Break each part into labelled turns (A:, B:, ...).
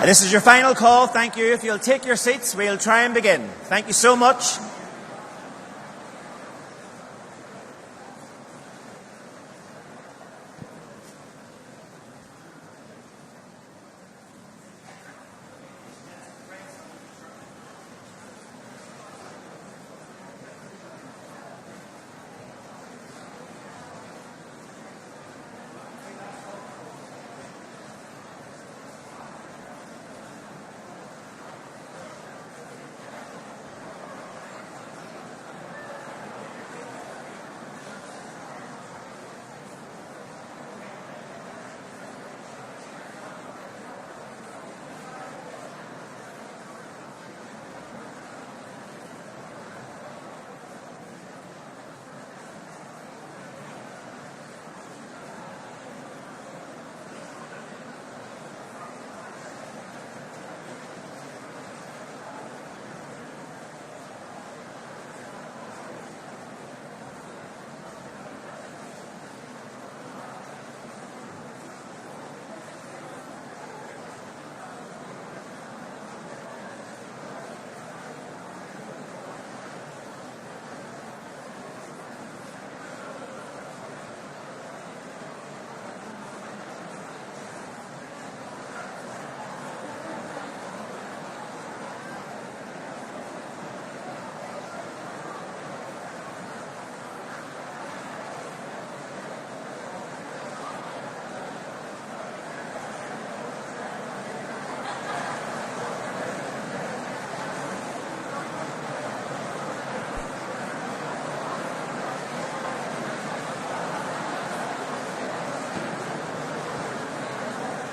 A: This is your final call. Thank you. If you'll take your seats, we'll try and begin. Thank you so much.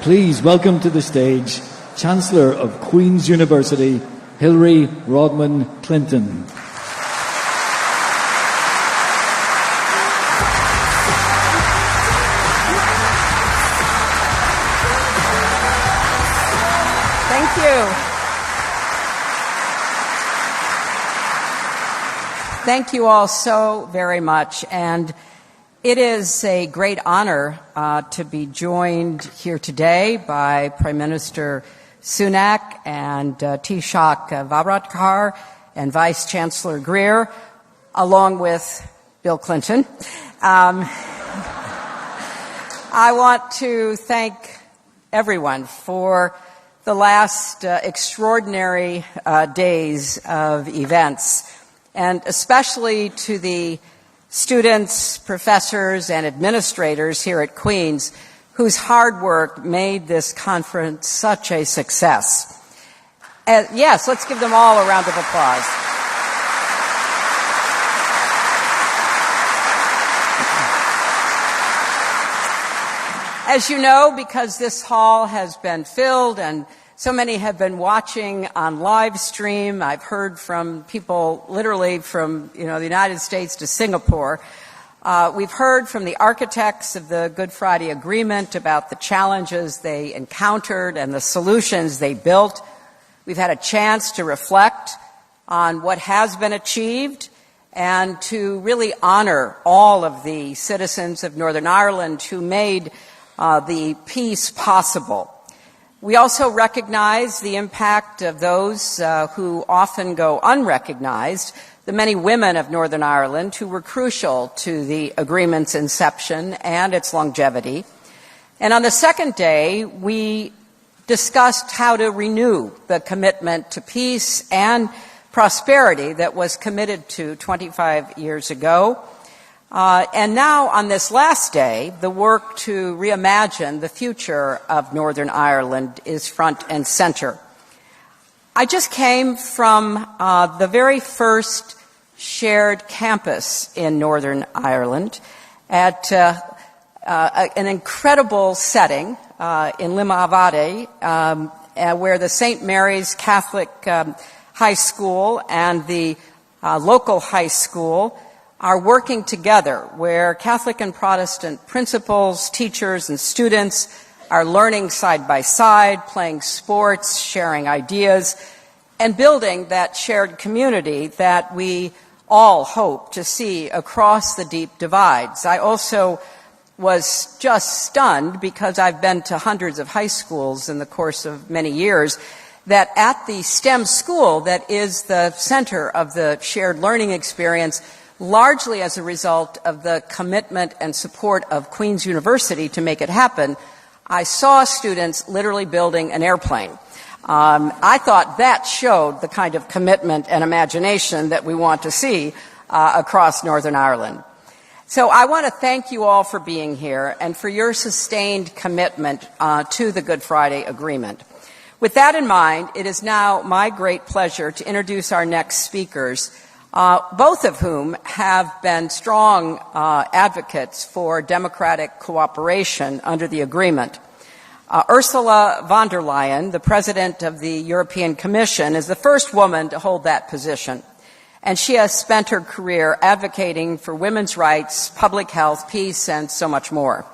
B: Please welcome to the stage Chancellor of Queen's University, Hillary Rodman Clinton.
C: Thank you. Thank you all so very much. And it is a great honor to be joined here today by Prime Minister Sunak and Taoiseach Varadkar and Vice Chancellor Greer, along with Bill Clinton. I want to thank everyone for the last extraordinary days of events, and especially to the students, professors, and administrators here at Queen's whose hard work made this conference such a success. Yes, let's give them all a round of applause. As you know, because this hall has been filled and so many have been watching on live stream. I've heard from people literally from, the United States to Singapore. We've heard from the architects of the Good Friday Agreement about the challenges they encountered and the solutions they built. We've had a chance to reflect on what has been achieved and to really honor all of the citizens of Northern Ireland who made the peace possible. We also recognize the impact of those who often go unrecognized, the many women of Northern Ireland who were crucial to the agreement's inception and its longevity. And on the second day, we discussed how to renew the commitment to peace and prosperity that was committed to 25 years ago. And now, on this last day, the work to reimagine the future of Northern Ireland is front and center. I just came from the very first shared campus in Northern Ireland at an incredible setting in Limavady, where the St. Mary's Catholic High School and the local high school are working together, where Catholic and Protestant principals, teachers, and students are learning side by side, playing sports, sharing ideas, and building that shared community that we all hope to see across the deep divides. I also was just stunned, because I've been to hundreds of high schools in the course of many years, that at the STEM school that is the center of the shared learning experience, largely as a result of the commitment and support of Queen's University to make it happen, I saw students literally building an airplane. I thought that showed the kind of commitment and imagination that we want to see across Northern Ireland. So I want to thank you all for being here and for your sustained commitment to the Good Friday Agreement. With that in mind, it is now my great pleasure to introduce our next speakers, both of whom have been strong advocates for democratic cooperation under the agreement. Ursula von der Leyen, the President of the European Commission, is the first woman to hold that position, and she has spent her career advocating for women's rights, public health, peace, and so much more.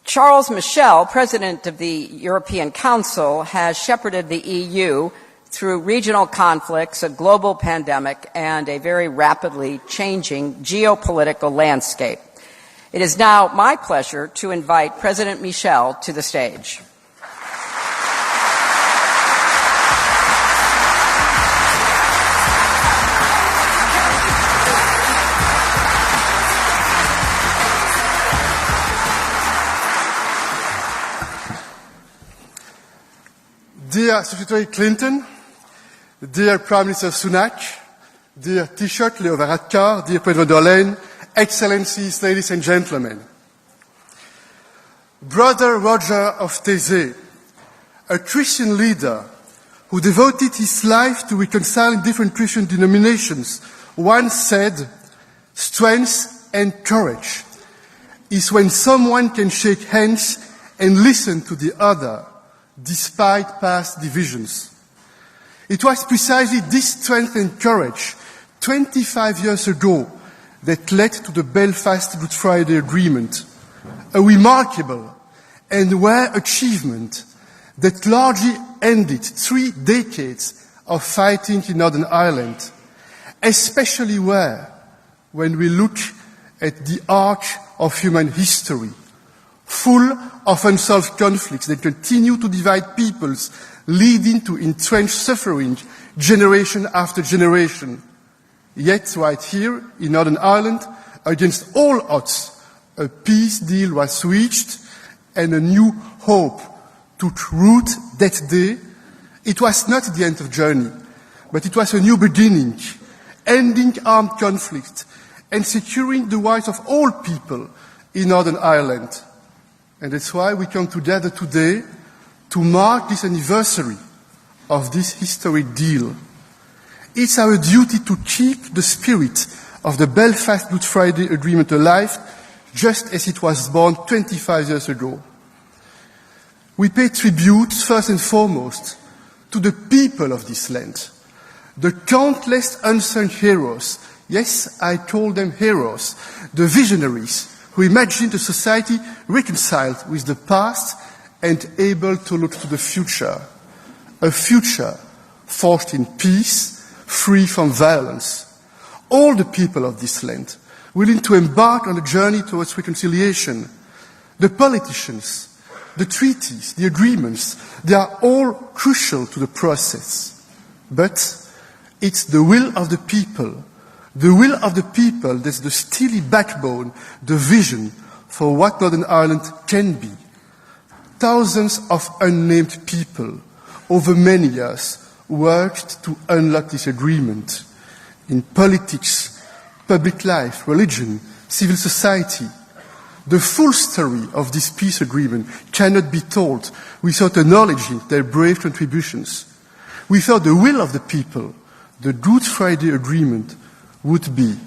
C: Charles Michel, President of the European Council, has shepherded the EU through regional conflicts, a global pandemic, and a very rapidly changing geopolitical landscape. It is now my pleasure to invite President Michel to the stage.
D: Dear Secretary Clinton, dear Prime Minister Sunak, dear Taoiseach Leo Varadkar, dear President von der Leyen, Excellencies, ladies and gentlemen. Brother Roger of Taizé, a Christian leader who devoted his life to reconciling different Christian denominations, once said, "Strength and courage is when someone can shake hands and listen to the other, despite past divisions." It was precisely this strength and courage 25 years ago that led to the Belfast Good Friday Agreement, a remarkable and rare achievement that largely ended 3 decades of fighting in Northern Ireland, especially rare when we look at the arc of human history, full of unsolved conflicts that continue to divide peoples, leading to entrenched suffering generation after generation. Yet right here in Northern Ireland, against all odds, a peace deal was reached and a new hope took root that day. It was not the end of the journey, but it was a new beginning, ending armed conflict and securing the rights of all people in Northern Ireland. And that's why we come together today to mark this anniversary of this historic deal. It's our duty to keep the spirit of the Belfast Good Friday Agreement alive, just as it was born 25 years ago. We pay tribute, first and foremost, to the people of this land, the countless unsung heroes, yes, I call them heroes, the visionaries who imagined a society reconciled with the past and able to look to the future, a future forged in peace, free from violence. All the people of this land willing to embark on a journey towards reconciliation. The politicians, the treaties, the agreements, they are all crucial to the process. But it's the will of the people that's the steely backbone, the vision for what Northern Ireland can be. Thousands of unnamed people over many years worked to unlock this agreement in politics, public life, religion, civil society. The full story of this peace agreement cannot be told without acknowledging their brave contributions. Without the will of the people, the Good Friday Agreement would be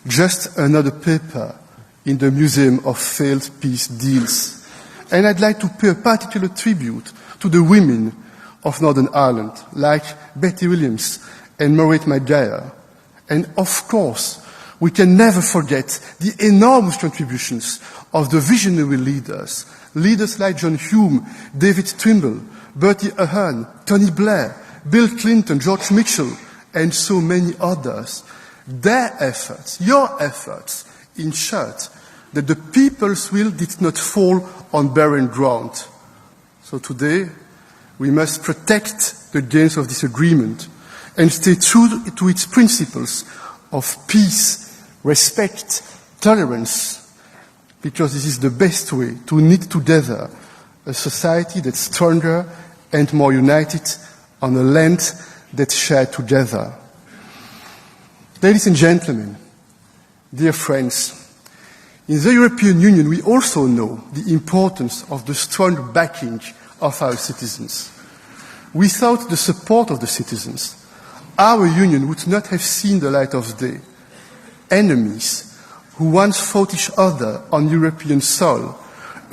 D: just another paper in the Museum of Failed Peace Deals. And I'd like to pay a particular tribute to the women of Northern Ireland, like Betty Williams and Maureen Maguire. And of course, we can never forget the enormous contributions of the visionary leaders like John Hume, David Trimble, Bertie Ahern, Tony Blair, Bill Clinton, George Mitchell, and so many others. Their efforts, your efforts, ensured that the people's will did not fall on barren ground. So today, we must protect the gains of this agreement and stay true to its principles of peace, respect, tolerance, because this is the best way to knit together a society that's stronger and more united on a land that's shared together. Ladies and gentlemen, dear friends, in the European Union we also know the importance of the strong backing of our citizens. Without the support of the citizens, our union would not have seen the light of day. Enemies who once fought each other on European soil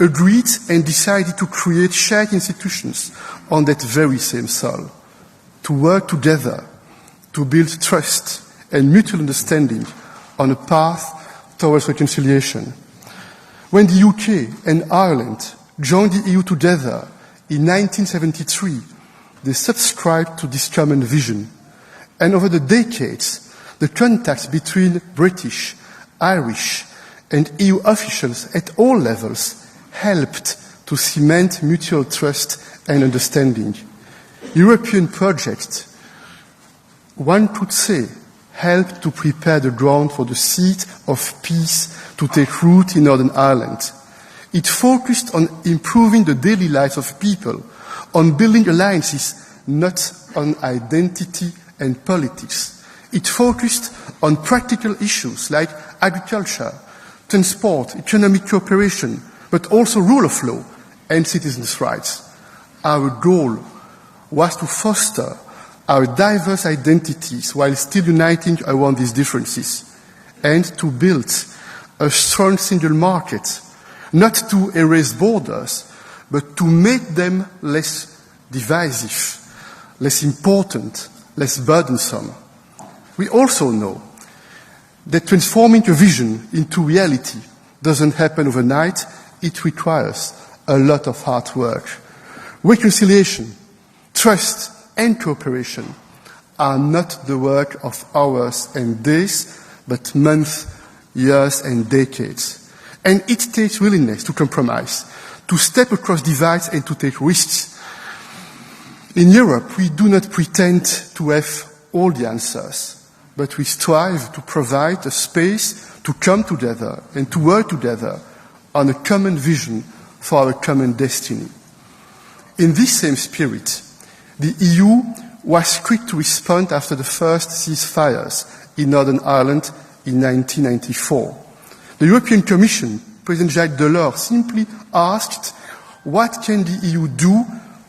D: agreed and decided to create shared institutions on that very same soil, to work together, to build trust and mutual understanding on a path towards reconciliation. When the UK and Ireland joined the EU together in 1973, they subscribed to this common vision. And over the decades, the contacts between British, Irish, and EU officials at all levels helped to cement mutual trust and understanding. European projects, one could say, helped to prepare the ground for the seed of peace to take root in Northern Ireland. It focused on improving the daily lives of people, on building alliances, not on identity and politics. It focused on practical issues like agriculture, transport, economic cooperation, but also rule of law and citizens' rights. Our goal was to foster our diverse identities while still uniting around these differences, and to build a strong single market, not to erase borders, but to make them less divisive, less important, less burdensome. We also know that transforming a vision into reality doesn't happen overnight. It requires a lot of hard work. Reconciliation, trust, and cooperation are not the work of hours and days, but months, years, and decades. And it takes willingness to compromise, to step across divides and to take risks. In Europe, we do not pretend to have all the answers, but we strive to provide a space to come together and to work together on a common vision for our common destiny. In this same spirit, the EU was quick to respond after the first ceasefires in Northern Ireland in 1994. The European Commission, President Jacques Delors, simply asked, what can the EU do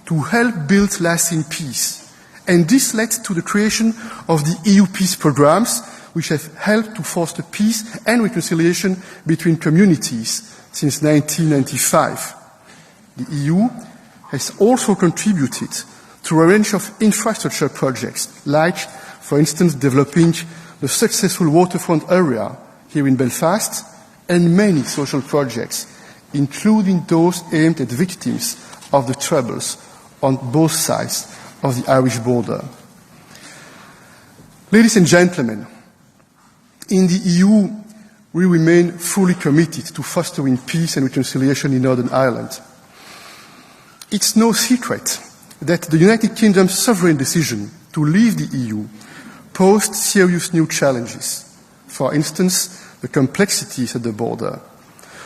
D: to help build lasting peace? And this led to the creation of the EU peace programs, which have helped to foster peace and reconciliation between communities since 1995. The EU has also contributed to a range of infrastructure projects, like, for instance, developing the successful waterfront area here in Belfast, and many social projects, including those aimed at victims of the troubles on both sides of the Irish border. Ladies and gentlemen, in the EU, we remain fully committed to fostering peace and reconciliation in Northern Ireland. It's no secret that the United Kingdom's sovereign decision to leave the EU posed serious new challenges. For instance, the complexities at the border.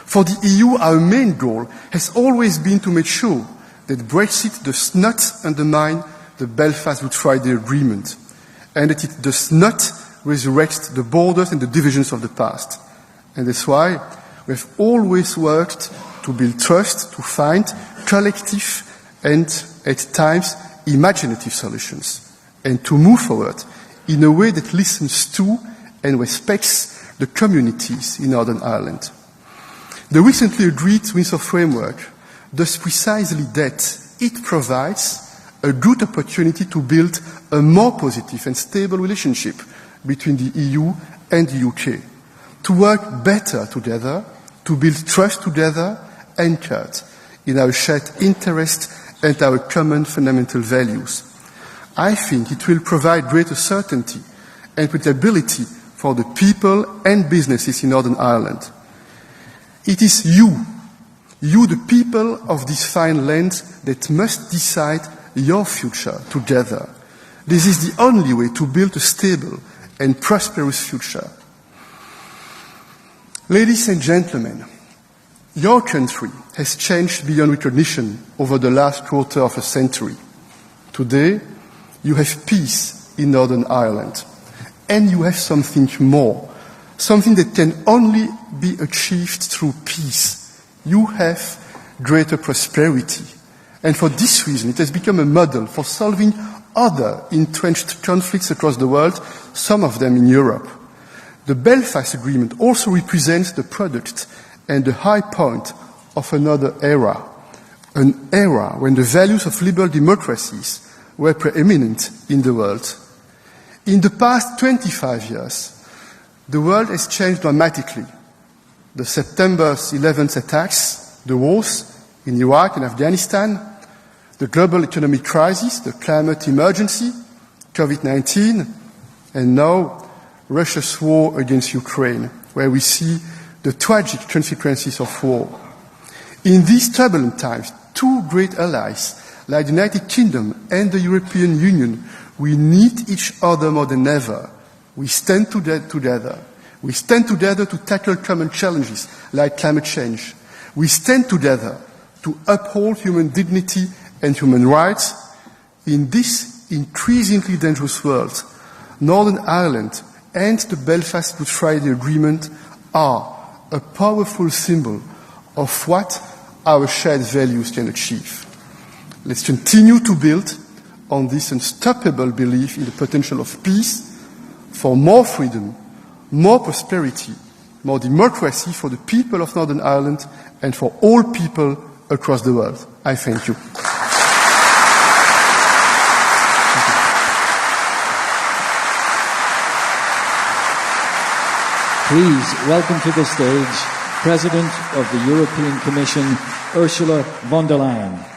D: For the EU, our main goal has always been to make sure that Brexit does not undermine the Belfast Good Friday Agreement, and that it does not resurrect the borders and the divisions of the past. And that's why we have always worked to build trust, to find collective and, at times, imaginative solutions, and to move forward in a way that listens to and respects the communities in Northern Ireland. The recently agreed Windsor Framework does precisely that. It provides a good opportunity to build a more positive and stable relationship between the EU and the UK, to work better together, to build trust together, anchored in our shared interest and our common fundamental values. I think it will provide greater certainty and predictability for the people and businesses in Northern Ireland. It is you, the people of this fine land, that must decide your future together. This is the only way to build a stable and prosperous future. Ladies and gentlemen, your country has changed beyond recognition over the last quarter of a century. Today, you have peace in Northern Ireland, and you have something more, something that can only be achieved through peace. You have greater prosperity, and for this reason it has become a model for solving other entrenched conflicts across the world, some of them in Europe. The Belfast Agreement also represents the product and the high point of another era, an era when the values of liberal democracies were preeminent in the world. In the past 25 years, the world has changed dramatically. The September 11th attacks, the wars in Iraq and Afghanistan, the global economic crisis, the climate emergency, COVID-19, and now Russia's war against Ukraine, where we see the tragic consequences of war. In these turbulent times, two great allies, like the United Kingdom and the European Union, we need each other more than ever. We stand together. We stand together to tackle common challenges like climate change. We stand together to uphold human dignity and human rights. In this increasingly dangerous world, Northern Ireland and the Belfast Good Friday Agreement are a powerful symbol of what our shared values can achieve. Let's continue to build on this unstoppable belief in the potential of peace, for more freedom, more prosperity, more democracy for the people of Northern Ireland and for all people across the world. I thank you.
B: Please welcome to the stage President of the European Commission, Ursula von der Leyen.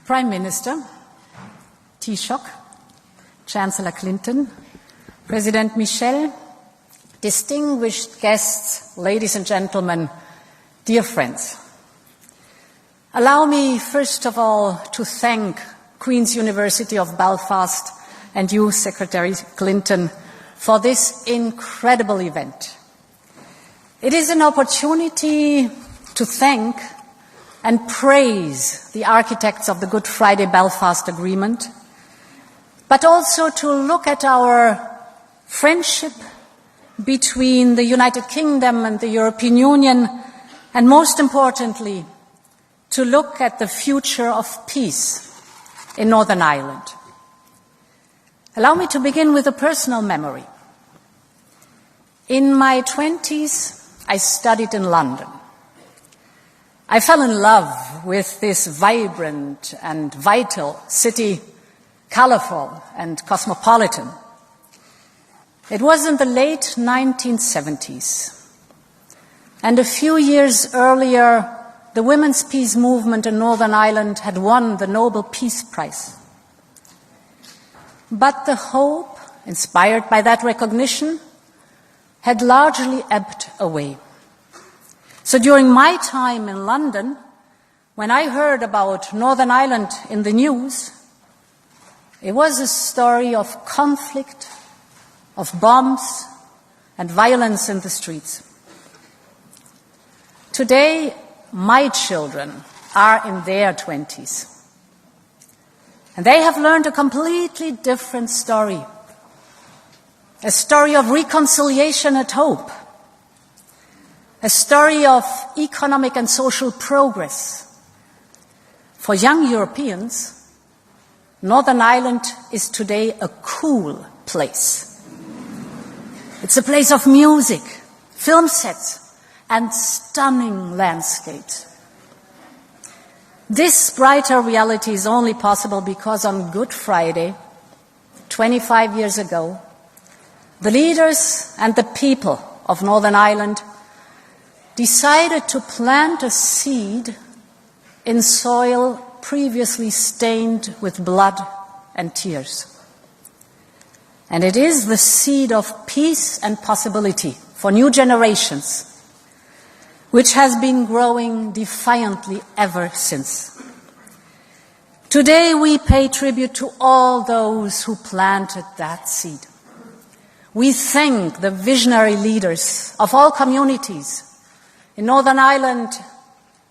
E: Prime Minister Taoiseach, Chancellor Clinton, President Michel, distinguished guests, ladies and gentlemen, dear friends. Allow me, first of all, to thank Queen's University of Belfast and you, Secretary Clinton, for this incredible event. It is an opportunity to thank and praise the architects of the Good Friday Belfast Agreement, but also to look at our friendship between the United Kingdom and the European Union, and most importantly, to look at the future of peace in Northern Ireland. Allow me to begin with a personal memory. In my 20s, I studied in London. I fell in love with this vibrant and vital city, colorful and cosmopolitan. It was in the late 1970s, and a few years earlier, the women's peace movement in Northern Ireland had won the Nobel Peace Prize. But the hope, inspired by that recognition, had largely ebbed away. So during my time in London, when I heard about Northern Ireland in the news, it was a story of conflict, of bombs and violence in the streets. Today, my children are in their 20s, and they have learned a completely different story, a story of reconciliation and hope, a story of economic and social progress. For young Europeans, Northern Ireland is today a cool place. It's a place of music, film sets, and stunning landscapes. This brighter reality is only possible because on Good Friday, 25 years ago, the leaders and the people of Northern Ireland decided to plant a seed in soil previously stained with blood and tears. And it is the seed of peace and possibility for new generations, which has been growing defiantly ever since. Today we pay tribute to all those who planted that seed. We thank the visionary leaders of all communities in Northern Ireland,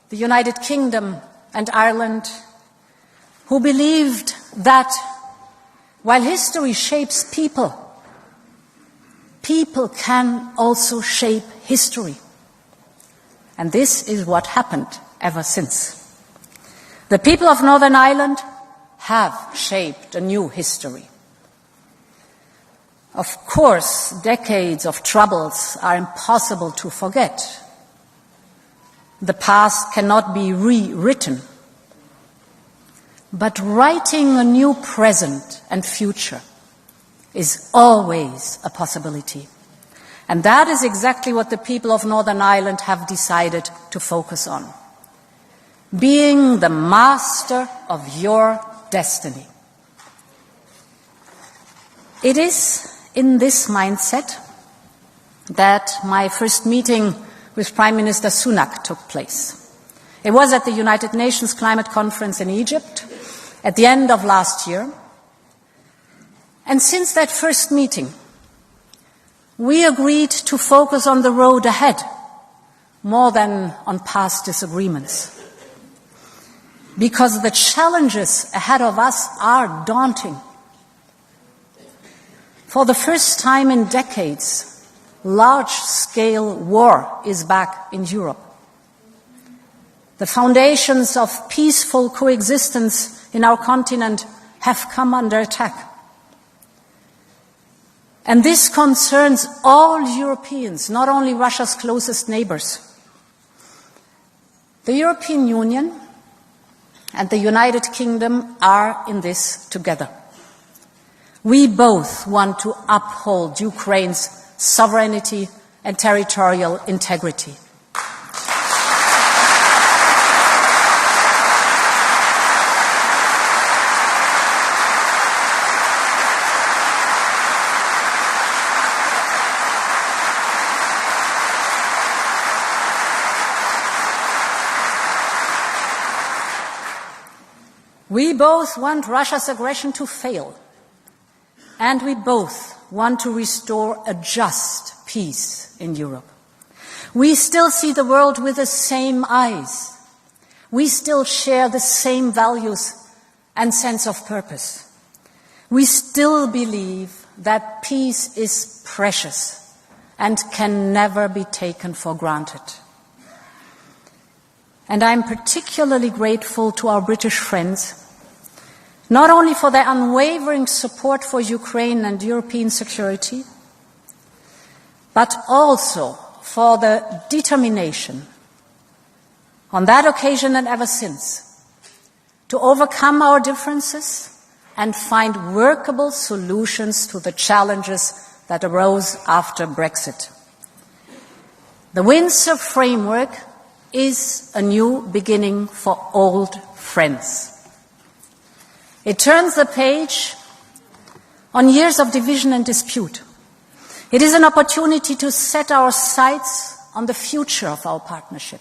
E: the United Kingdom, and Ireland, who believed that while history shapes people, people can also shape history. And this is what happened ever since. The people of Northern Ireland have shaped a new history. Of course, decades of troubles are impossible to forget. The past cannot be rewritten. But writing a new present and future is always a possibility. And that is exactly what the people of Northern Ireland have decided to focus on. Being the master of your destiny. It is in this mindset that my first meeting with Prime Minister Sunak took place. It was at the United Nations Climate Conference in Egypt at the end of last year. And since that first meeting, we agreed to focus on the road ahead more than on past disagreements. Because the challenges ahead of us are daunting. For the first time in decades, large-scale war is back in Europe. The foundations of peaceful coexistence in our continent have come under attack. And this concerns all Europeans, not only Russia's closest neighbors. The European Union and the United Kingdom are in this together. We both want to uphold Ukraine's sovereignty and territorial integrity. We both want Russia's aggression to fail, and we both want to restore a just peace in Europe. We still see the world with the same eyes. We still share the same values and sense of purpose. We still believe that peace is precious and can never be taken for granted. And I'm particularly grateful to our British friends, not only for their unwavering support for Ukraine and European security, but also for the determination, on that occasion and ever since, to overcome our differences and find workable solutions to the challenges that arose after Brexit. The Windsor Framework is a new beginning for old friends. It turns the page on years of division and dispute. It is an opportunity to set our sights on the future of our partnership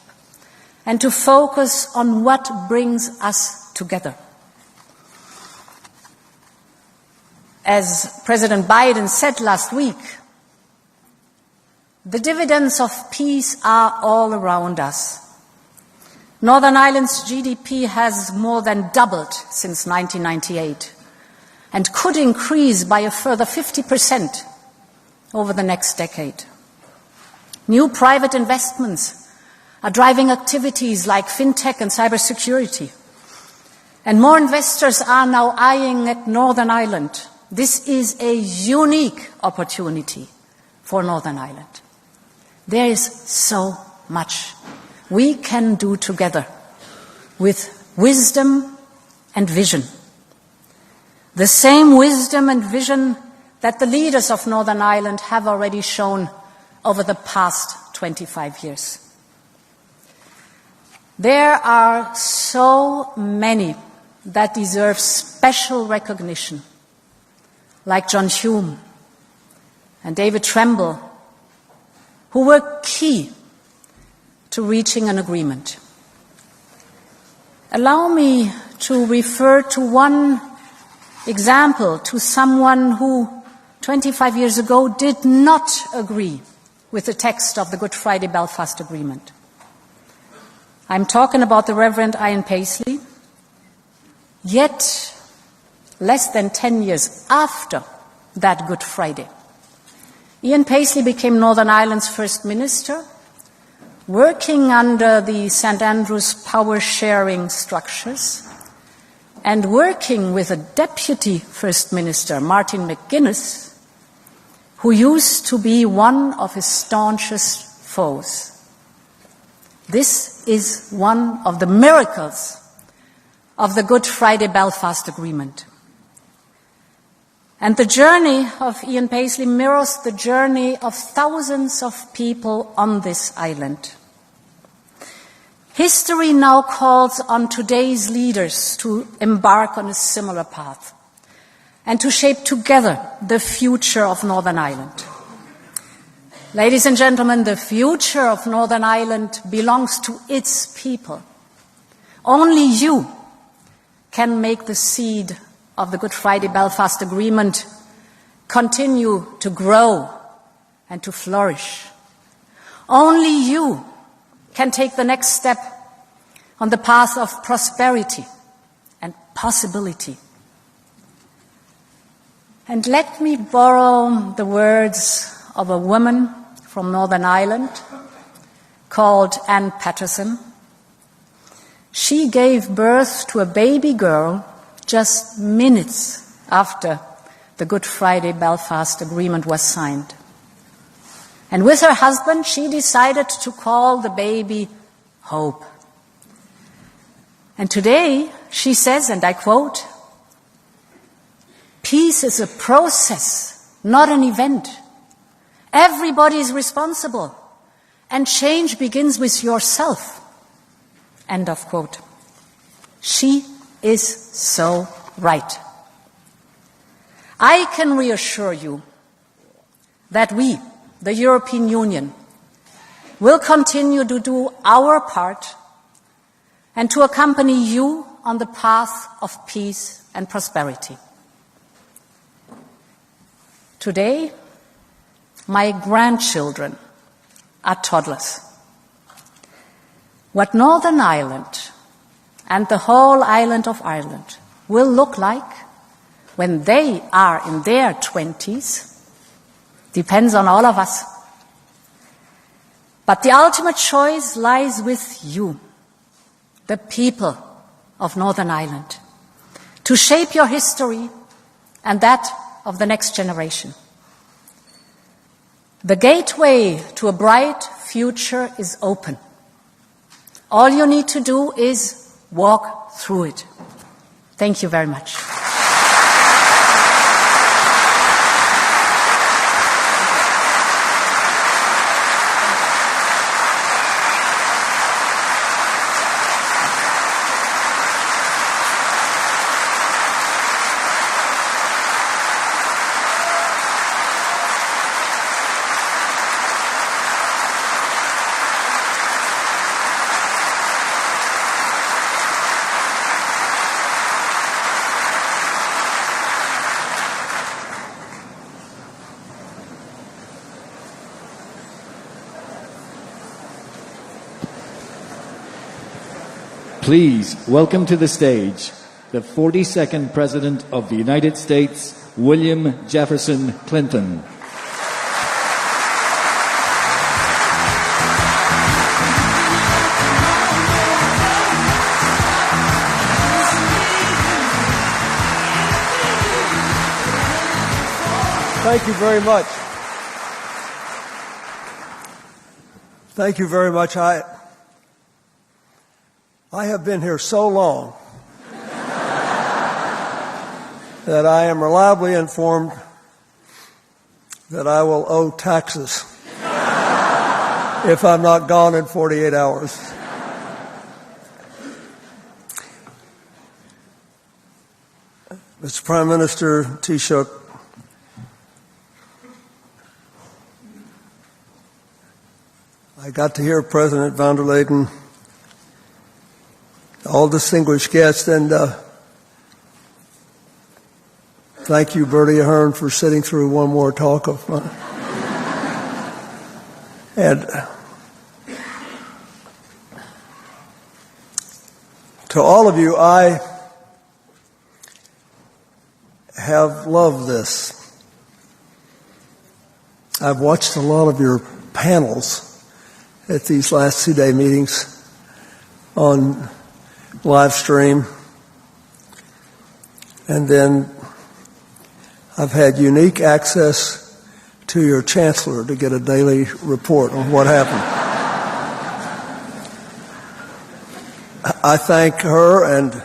E: and to focus on what brings us together. As President Biden said last week, the dividends of peace are all around us. Northern Ireland's GDP has more than doubled since 1998 and could increase by a further 50% over the next decade. New private investments are driving activities like fintech and cybersecurity. And more investors are now eyeing at Northern Ireland. This is a unique opportunity for Northern Ireland. There is so much we can do together with wisdom and vision. The same wisdom and vision that the leaders of Northern Ireland have already shown over the past 25 years. There are so many that deserve special recognition, like John Hume and David Tremble, who were key to reaching an agreement. Allow me to refer to one example, to someone who 25 years ago did not agree with the text of the Good Friday Belfast Agreement. I'm talking about the Reverend Ian Paisley. Yet, less than 10 years after that Good Friday, Ian Paisley became Northern Ireland's First Minister, working under the St Andrews power-sharing structures and working with a Deputy First Minister, Martin McGuinness, who used to be one of his staunchest foes. This is one of the miracles of the Good Friday Belfast Agreement. And the journey of Ian Paisley mirrors the journey of thousands of people on this island. History now calls on today's leaders to embark on a similar path and to shape together the future of Northern Ireland. Ladies and gentlemen, the future of Northern Ireland belongs to its people. Only you can make the seed of the Good Friday Belfast Agreement continue to grow and to flourish. Only you can take the next step on the path of prosperity and possibility. And let me borrow the words of a woman from Northern Ireland called Anne Patterson. She gave birth to a baby girl just minutes after the Good Friday Belfast Agreement was signed. And with her husband, she decided to call the baby Hope. And today, she says, and I quote, "Peace is a process, not an event. Everybody is responsible, and change begins with yourself." End of quote. She is so right. I can reassure you that we, the European Union, will continue to do our part and to accompany you on the path of peace and prosperity. Today, my grandchildren are toddlers. What Northern Ireland and the whole island of Ireland will look like when they are in their 20s depends on all of us. But the ultimate choice lies with you, the people of Northern Ireland, to shape your history and that of the next generation. The gateway to a bright future is open. All you need to do is walk through it. Thank you very much.
B: Please welcome to the stage the 42nd President of the United States, William Jefferson Clinton.
F: Thank you very much. Thank you very much. I have been here so long that I am reliably informed that I will owe taxes if I'm not gone in 48 hours. Mr. Prime Minister Taoiseach, I got to hear President von der Leyen, all distinguished guests, and thank you, Bertie Ahern, for sitting through one more talk of mine. And to all of you, I have loved this. I've watched a lot of your panels at these last 2-day meetings on live stream. And then I've had unique access to your chancellor to get a daily report on what happened. I thank her and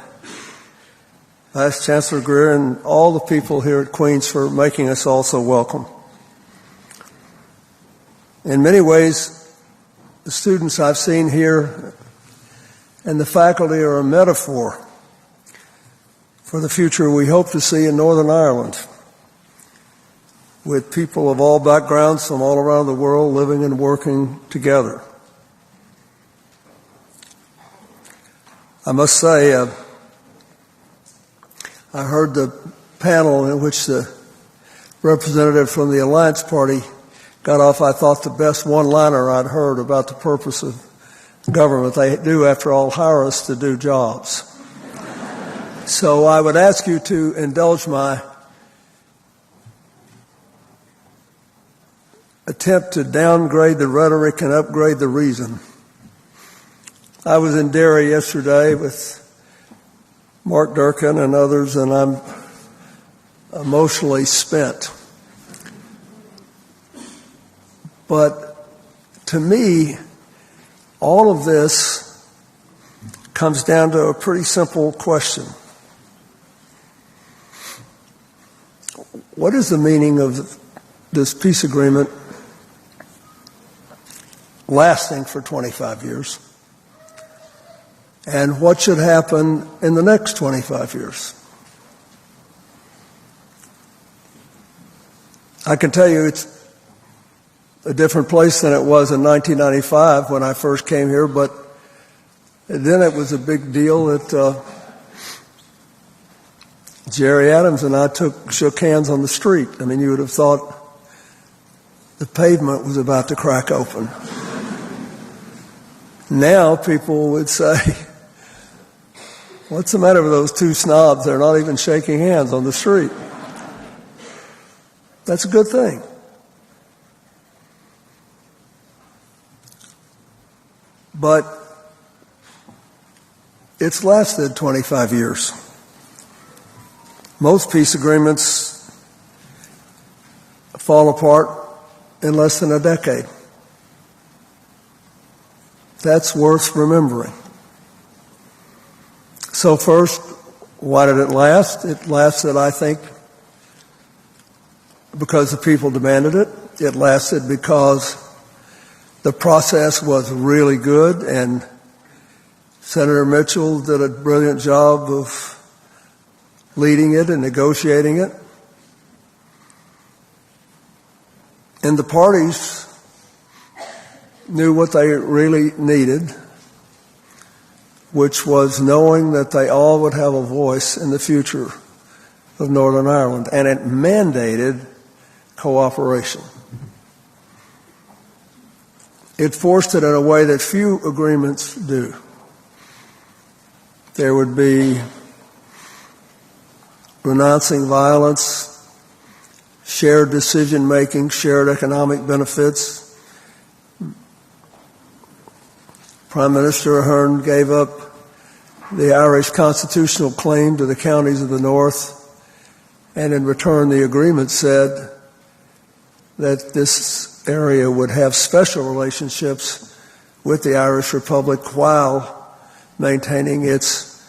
F: Vice Chancellor Greer and all the people here at Queen's for making us all so welcome. In many ways, the students I've seen here and the faculty are a metaphor for the future we hope to see in Northern Ireland, with people of all backgrounds from all around the world living and working together. I must say, I heard the panel in which the representative from the Alliance Party got off, I thought, the best one-liner I'd heard about the purpose of government. They do, after all, hire us to do jobs. So I would ask you to indulge my attempt to downgrade the rhetoric and upgrade the reason. I was in Derry yesterday with Mark Durkin and others, and I'm emotionally spent. But to me, all of this comes down to a pretty simple question. What is the meaning of this peace agreement lasting for 25 years? And what should happen in the next 25 years? I can tell you it's a different place than it was in 1995 when I first came here, but then it was a big deal that Jerry Adams and I shook hands on the street. I mean, you would have thought the pavement was about to crack open. Now people would say, what's the matter with those two snobs? They're not even shaking hands on the street. That's a good thing. But it's lasted 25 years. Most peace agreements fall apart in less than a decade. That's worth remembering. So first, why did it last? It lasted, I think, because the people demanded it. It lasted because the process was really good, and Senator Mitchell did a brilliant job of leading it and negotiating it. And the parties knew what they really needed, which was knowing that they all would have a voice in the future of Northern Ireland, and it mandated cooperation. It forced it in a way that few agreements do. There would be renouncing violence, shared decision-making, shared economic benefits. Prime Minister Ahern gave up the Irish constitutional claim to the counties of the north, and in return the agreement said that this area would have special relationships with the Irish Republic while maintaining its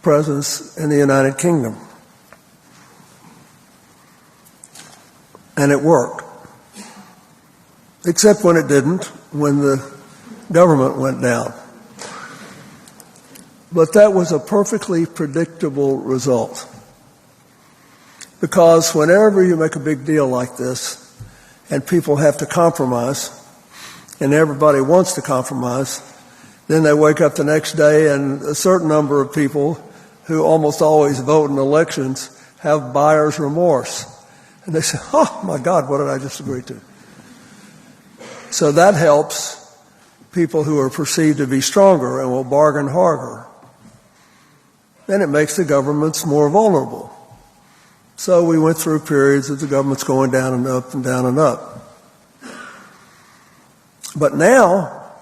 F: presence in the United Kingdom. And it worked. Except when it didn't, when the government went down. But that was a perfectly predictable result. Because whenever you make a big deal like this, and people have to compromise, and everybody wants to compromise, then they wake up the next day and a certain number of people who almost always vote in elections have buyer's remorse. And they say, oh my God, what did I just agree to? So that helps people who are perceived to be stronger and will bargain harder. Then it makes the governments more vulnerable. So we went through periods of the government's going down and up and down and up. But now,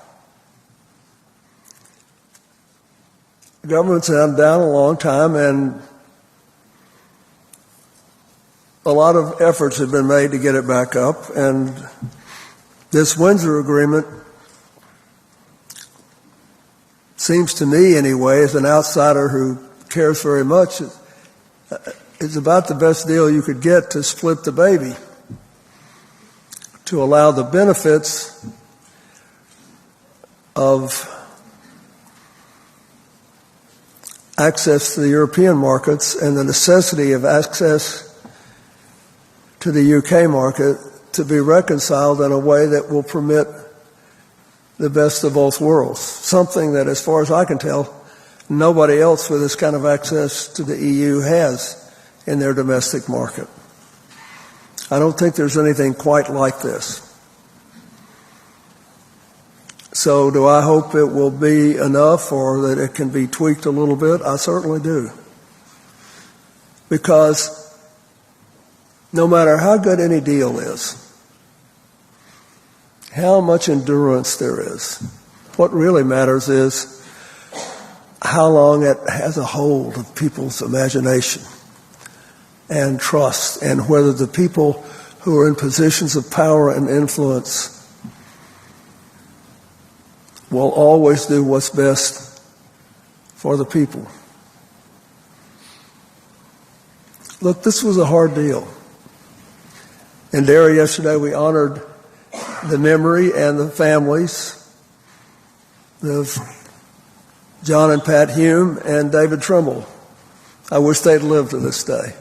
F: the government's been down a long time, and a lot of efforts have been made to get it back up. And this Windsor Agreement seems to me, anyway, as an outsider who cares very much, it's about the best deal you could get to split the baby, to allow the benefits of access to the European markets and the necessity of access to the UK market to be reconciled in a way that will permit the best of both worlds. Something that, as far as I can tell, nobody else with this kind of access to the EU has in their domestic market. I don't think there's anything quite like this. So do I hope it will be enough or that it can be tweaked a little bit? I certainly do. Because no matter how good any deal is, how much endurance there is, what really matters is how long it has a hold of people's imagination and trust, and whether the people who are in positions of power and influence will always do what's best for the people. Look, this was a hard deal. In Derry yesterday, we honored the memory and the families of John and Pat Hume and David Trimble. I wish they'd lived to this day.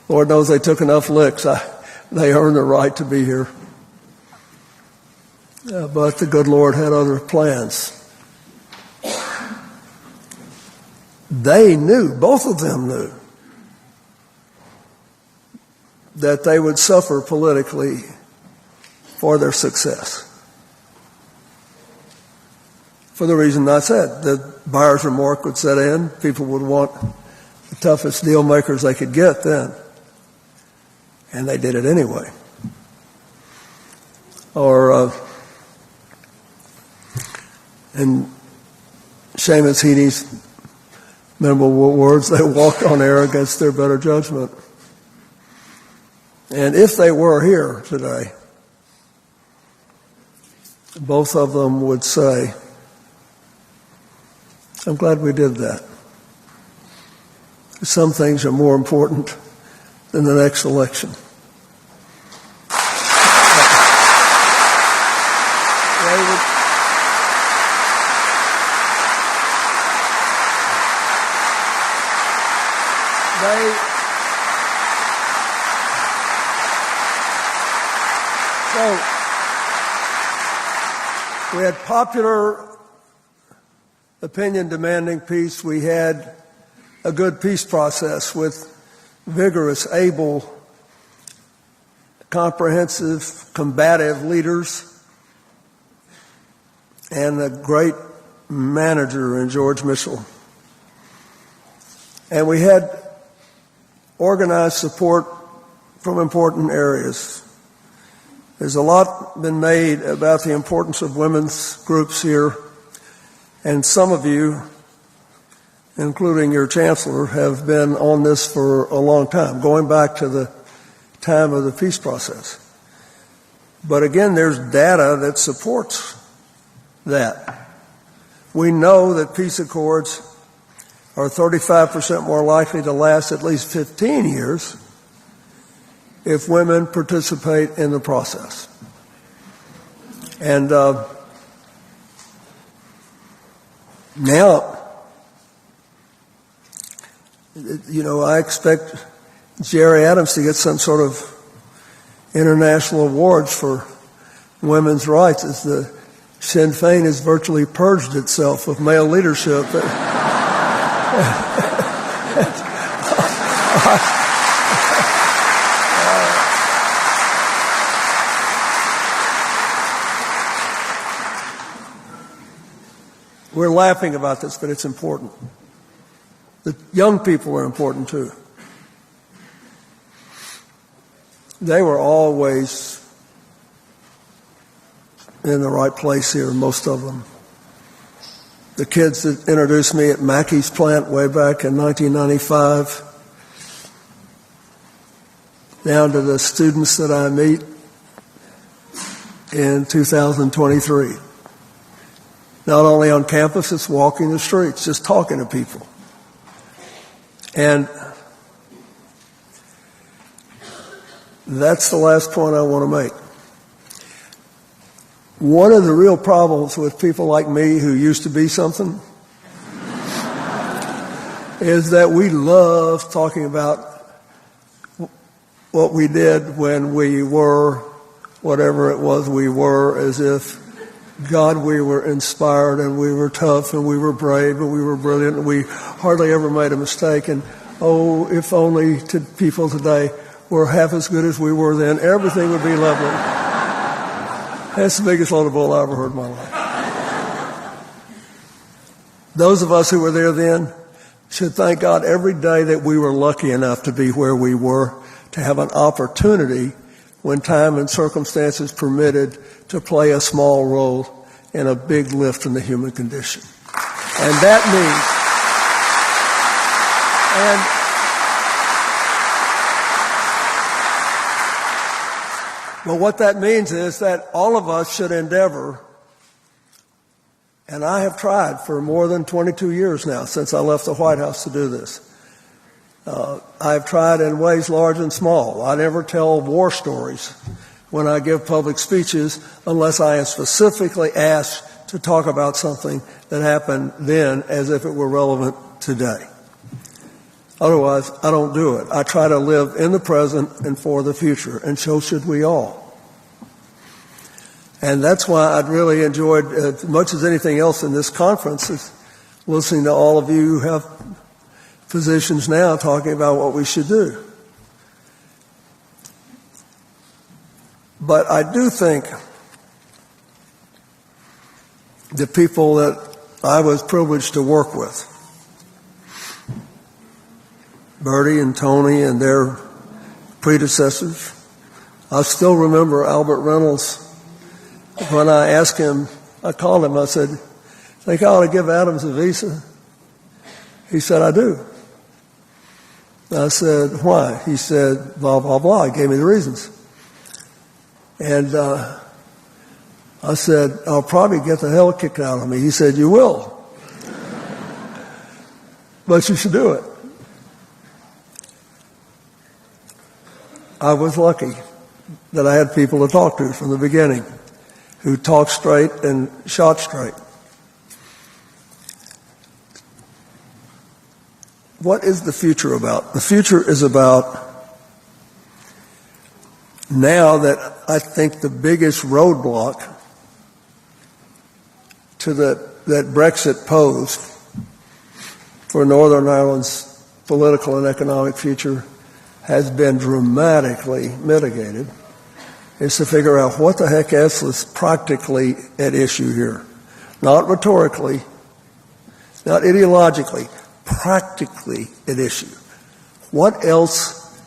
F: Lord knows they took enough licks. They earned the right to be here. But the good Lord had other plans. They knew, both of them knew, that they would suffer politically for their success. For the reason I said, the buyer's remorse would set in. People would want the toughest deal makers they could get then. And they did it anyway. And Seamus Heaney's memorable words, they walked on air against their better judgment. And if they were here today, both of them would say, I'm glad we did that. Some things are more important than the next election. We had popular opinion demanding peace. We had a good peace process with vigorous, able, comprehensive, combative leaders and a great manager in George Mitchell. And we had organized support from important areas. There's a lot been made about the importance of women's groups here, and some of you, including your chancellor, have been on this for a long time, going back to the time of the peace process. But again, there's data that supports that. We know that peace accords are 35% more likely to last at least 15 years if women participate in the process. And now, I expect Jerry Adams to get some sort of international awards for women's rights, as the Sinn Féin has virtually purged itself of male leadership. We're laughing about this, but it's important. The young people are important too. They were always in the right place here, most of them. The kids that introduced me at Mackey's plant way back in 1995, down to the students that I meet in 2023. Not only on campus, it's walking the streets, just talking to people. And that's the last point I want to make. One of the real problems with people like me who used to be something is that we love talking about what we did when we were whatever it was we were, as if, God, we were inspired and we were tough and we were brave and we were brilliant and we hardly ever made a mistake. And, oh, if only to people today were half as good as we were then, everything would be lovely. That's the biggest load of bull I ever heard in my life. Those of us who were there then should thank God every day that we were lucky enough to be where we were, to have an opportunity when time and circumstances permitted to play a small role in a big lift in the human condition. And that means, but what that means is that all of us should endeavor, and I have tried for more than 22 years now since I left the White House to do this. I've tried in ways large and small. I never tell war stories when I give public speeches unless I am specifically asked to talk about something that happened then as if it were relevant today. Otherwise, I don't do it. I try to live in the present and for the future, and so should we all. And that's why I'd really enjoyed, as much as anything else in this conference, is listening to all of you who have physicians now talking about what we should do. But I do think the people that I was privileged to work with, Bertie and Tony and their predecessors, I still remember Albert Reynolds. When I asked him, I called him, I said, think I ought to give Adams a visa? He said, I do. I said, why? He said, blah, blah, blah. He gave me the reasons. And I said, I'll probably get the hell kicked out of me. He said, you will. But you should do it. I was lucky that I had people to talk to from the beginning who talked straight and shot straight. What is the future about? The future is about, now that I think the biggest roadblock to that Brexit posed for Northern Ireland's political and economic future has been dramatically mitigated, is to figure out what the heck else is practically at issue here. Not rhetorically, not ideologically, practically at issue. What else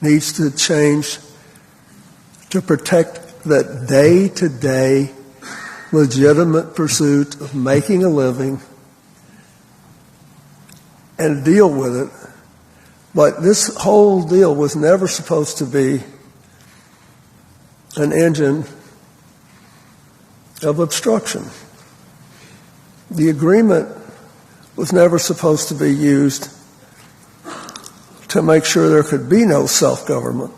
F: needs to change to protect that day-to-day legitimate pursuit of making a living and deal with it? But this whole deal was never supposed to be an engine of obstruction. The agreement was never supposed to be used to make sure there could be no self-government,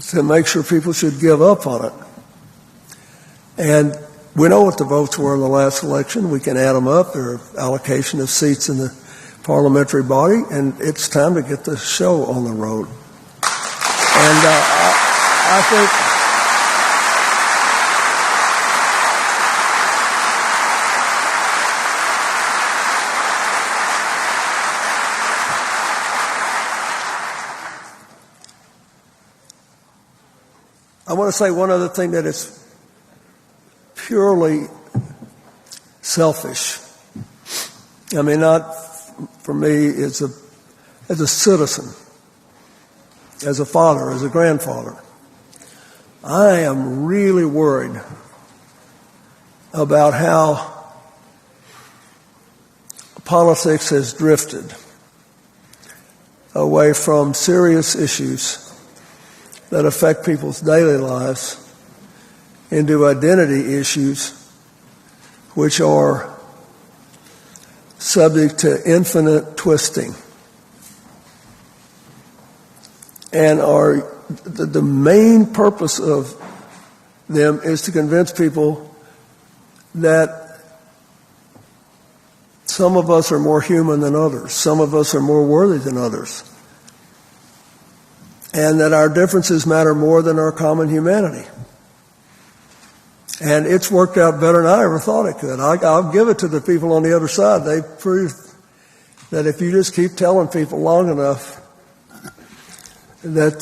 F: to make sure people should give up on it. And we know what the votes were in the last election. We can add them up. There are allocation of seats in the parliamentary body, and it's time to get the show on the road. And I think I want to say one other thing that is purely selfish. I mean, not for me as a citizen, as a father, as a grandfather. I am really worried about how politics has drifted away from serious issues that affect people's daily lives into identity issues which are subject to infinite twisting and are the main purpose of them is to convince people that some of us are more human than others, some of us are more worthy than others, and that our differences matter more than our common humanity. And it's worked out better than I ever thought it could. I'll give it to the people on the other side. They've proved that if you just keep telling people long enough that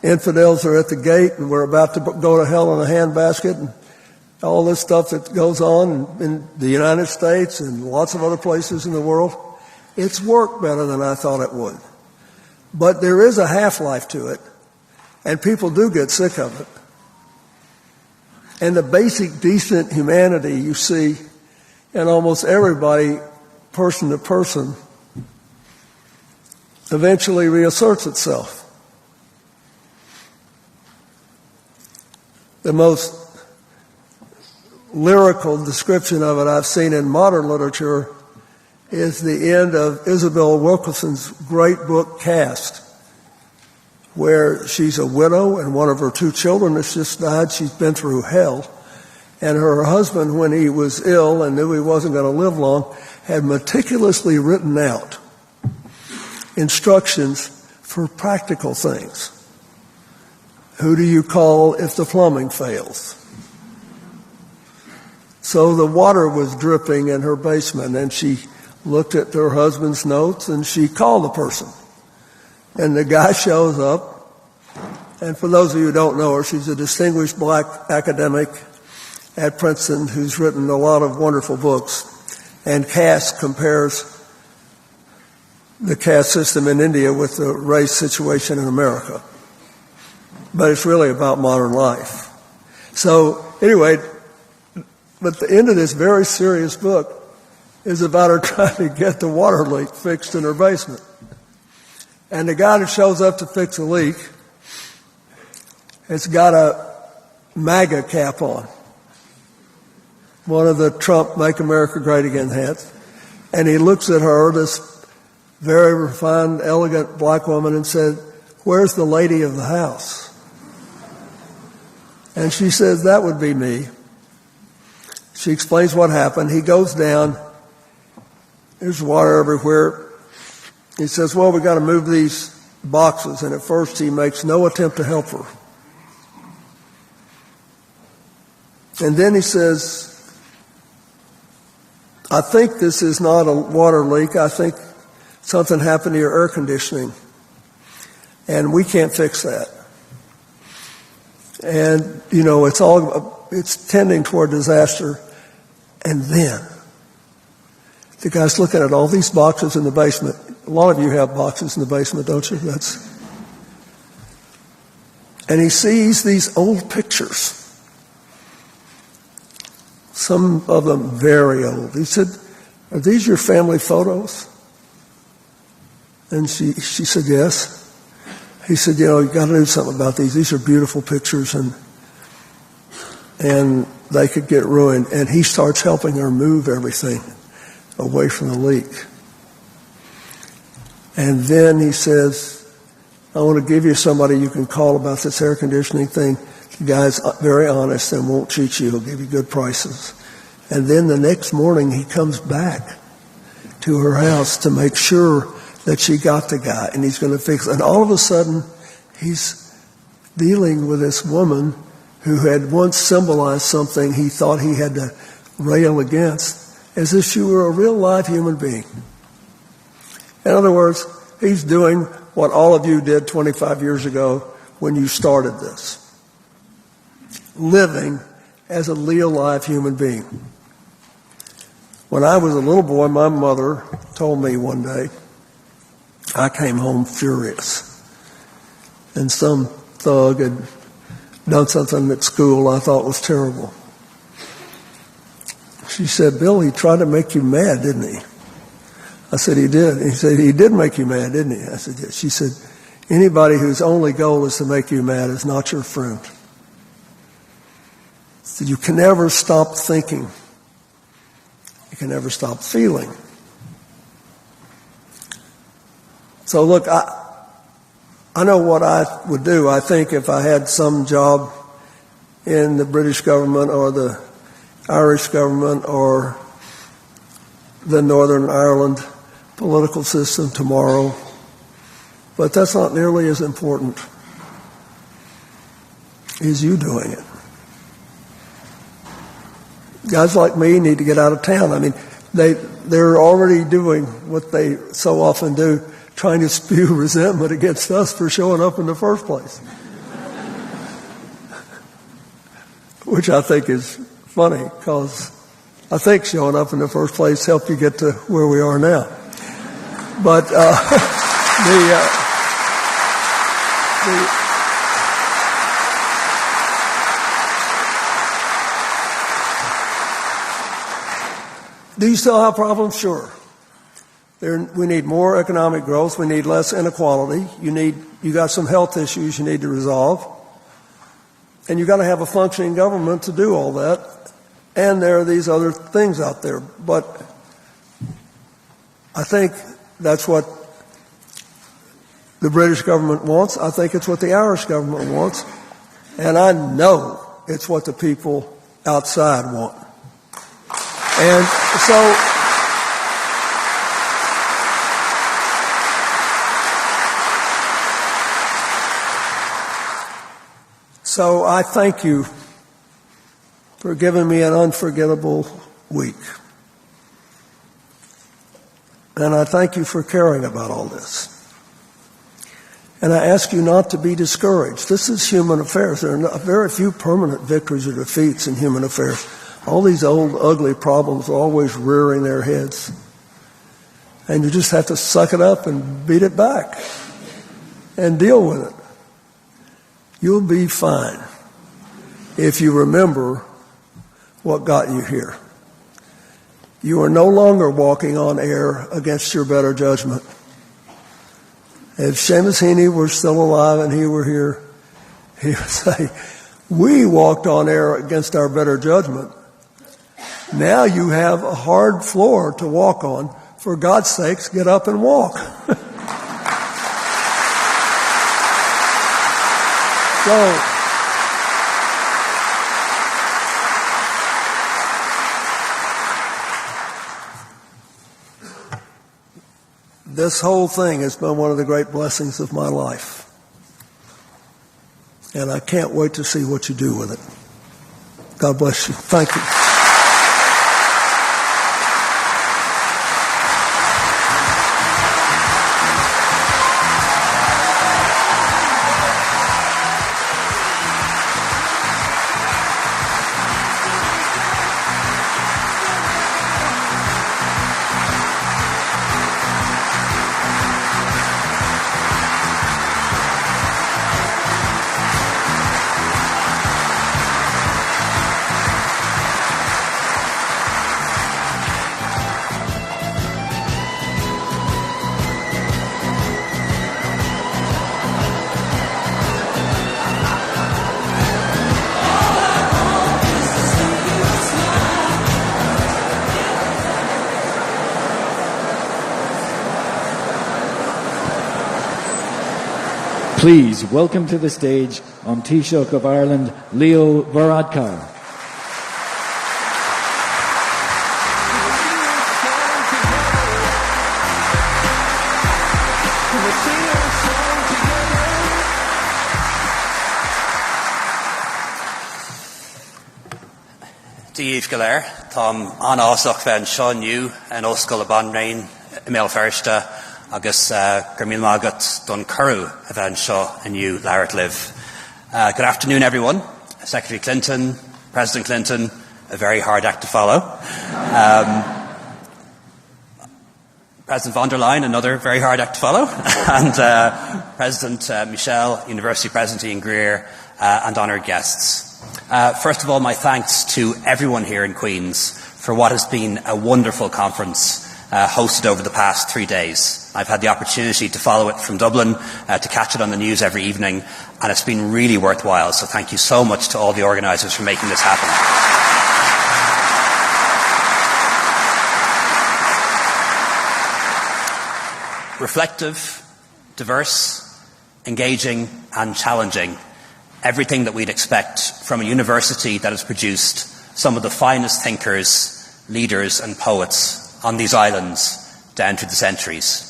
F: infidels are at the gate and we're about to go to hell in a handbasket and all this stuff that goes on in the United States and lots of other places in the world, it's worked better than I thought it would. But there is a half-life to it, and people do get sick of it. And the basic decent humanity you see in almost everybody, person to person, eventually reasserts itself. The most lyrical description of it I've seen in modern literature is the end of Isabel Wilkerson's great book, Caste, where she's a widow and one of her two children has just died. She's been through hell. And her husband, when he was ill and knew he wasn't going to live long, had meticulously written out instructions for practical things. Who do you call if the plumbing fails? So the water was dripping in her basement, and she looked at her husband's notes, and she called the person. And the guy shows up, and for those of you who don't know her, she's a distinguished black academic at Princeton who's written a lot of wonderful books. And caste compares the caste system in India with the race situation in America. But it's really about modern life. So anyway, but the end of this very serious book is about her trying to get the water leak fixed in her basement. And the guy that shows up to fix the leak has got a MAGA cap on, one of the Trump Make America Great Again hats. And he looks at her, this very refined, elegant black woman, and said, "Where's the lady of the house?" And she says, "That would be me." She explains what happened. He goes down. There's water everywhere. He says, "Well, we got to move these boxes." And at first he makes no attempt to help her. And then he says, "I think this is not a water leak. I think something happened to your air conditioning. And we can't fix that." And, it's tending toward disaster. And then the guy's looking at all these boxes in the basement. A lot of you have boxes in the basement, don't you? And he sees these old pictures, some of them very old. He said, "Are these your family photos?" And she said, "Yes." He said, "You got to do something about these. These are beautiful pictures, and they could get ruined." And he starts helping her move everything away from the leak. And then he says, "I want to give you somebody you can call about this air conditioning thing. The guy's very honest and won't cheat you. He'll give you good prices." And then the next morning he comes back to her house to make sure that she got the guy, and he's going to fix it. And all of a sudden, he's dealing with this woman who had once symbolized something he thought he had to rail against, as if she were a real live human being. In other words, he's doing what all of you did 25 years ago when you started this. Living as a real live human being. When I was a little boy, my mother told me one day, I came home furious. And some thug had done something at school I thought was terrible. She said, Bill, he tried to make you mad, didn't he? I said, he did. He said, he did make you mad, didn't he? I said, yes. She said, anybody whose only goal is to make you mad is not your friend. So you can never stop thinking. You can never stop feeling. So look, I know what I would do. I think if I had some job in the British government or the Irish government or the Northern Ireland political system tomorrow, but that's not nearly as important as you doing it. Guys like me need to get out of town. I mean, they're already doing what they so often do, trying to spew resentment against us for showing up in the first place. Which I think is funny, because I think showing up in the first place helped you get to where we are now. But do you still have problems? Sure. We need more economic growth. We need less inequality. You got some health issues you need to resolve. And you got to have a functioning government to do all that. And there are these other things out there. But I think that's what the British government wants. I think it's what the Irish government wants. And I know it's what the people outside want. And so I thank you for giving me an unforgettable week. And I thank you for caring about all this. And I ask you not to be discouraged. This is human affairs. There are very few permanent victories or defeats in human affairs. All these old, ugly problems are always rearing their heads. And you just have to suck it up and beat it back and deal with it. You'll be fine if you remember what got you here. You are no longer walking on air against your better judgment. If Seamus Heaney were still alive and he were here, he would say, we walked on air against our better judgment. Now you have a hard floor to walk on. For God's sakes, get up and walk. So, this whole thing has been one of the great blessings of my life. And I can't wait to see what you do with it. God bless you. Thank you.
B: Please welcome to the stage on Taoiseach of Ireland, Leo Varadkar.
G: Díomh go léir, Tá an áiseach bheith anseo nniu an Óscoil Banrain i mé feirste agus gur míle mágat don curú a bheith anseo nniu leabhart live. Good afternoon, everyone. Secretary Clinton, President Clinton, a very hard act to follow. President von der Leyen, another very hard act to follow. And President Michel, University President Ian Greer, and honoured guests. First of all, my thanks to everyone here in Queen's for what has been a wonderful conference hosted over the past 3 days. I've had the opportunity to follow it from Dublin, to catch it on the news every evening, and it's been really worthwhile. So thank you so much to all the organisers for making this happen. Reflective, diverse, engaging and challenging. Everything that we'd expect from a university that has produced some of the finest thinkers, leaders and poets on these islands down through the centuries.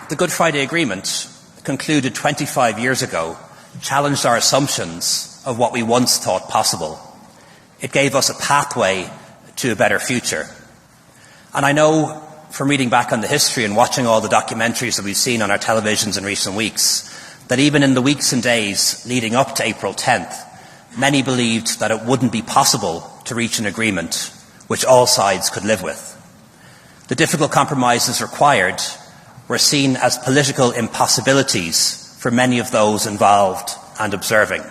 G: The Good Friday Agreement, concluded 25 years ago, challenged our assumptions of what we once thought possible. It gave us a pathway to a better future. And I know from reading back on the history and watching all the documentaries that we've seen on our televisions in recent weeks, that even in the weeks and days leading up to April 10th, many believed that it wouldn't be possible to reach an agreement which all sides could live with. The difficult compromises required were seen as political impossibilities for many of those involved and observing.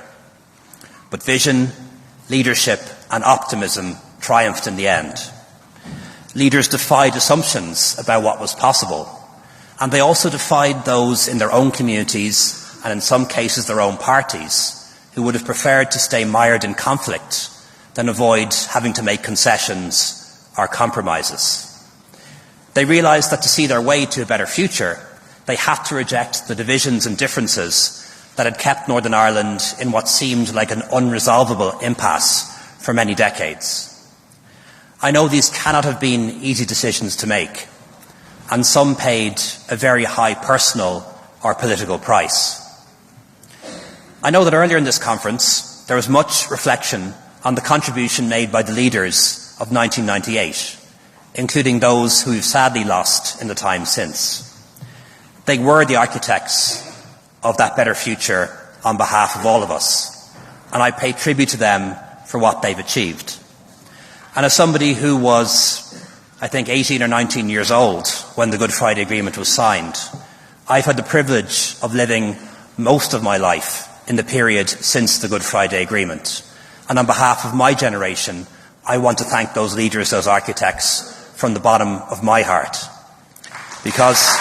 G: But vision, leadership and optimism triumphed in the end. Leaders defied assumptions about what was possible, and they also defied those in their own communities and in some cases their own parties who would have preferred to stay mired in conflict than avoid having to make concessions or compromises. They realised that to see their way to a better future, they had to reject the divisions and differences that had kept Northern Ireland in what seemed like an unresolvable impasse for many decades. I know these cannot have been easy decisions to make, and some paid a very high personal or political price. I know that earlier in this conference there was much reflection on the contribution made by the leaders of 1998, including those who we've sadly lost in the time since. They were the architects of that better future on behalf of all of us, and I pay tribute to them for what they've achieved. And as somebody who was, I think, 18 or 19 years old when the Good Friday Agreement was signed, I've had the privilege of living most of my life in the period since the Good Friday Agreement. And on behalf of my generation, I want to thank those leaders, those architects, from the bottom of my heart. Because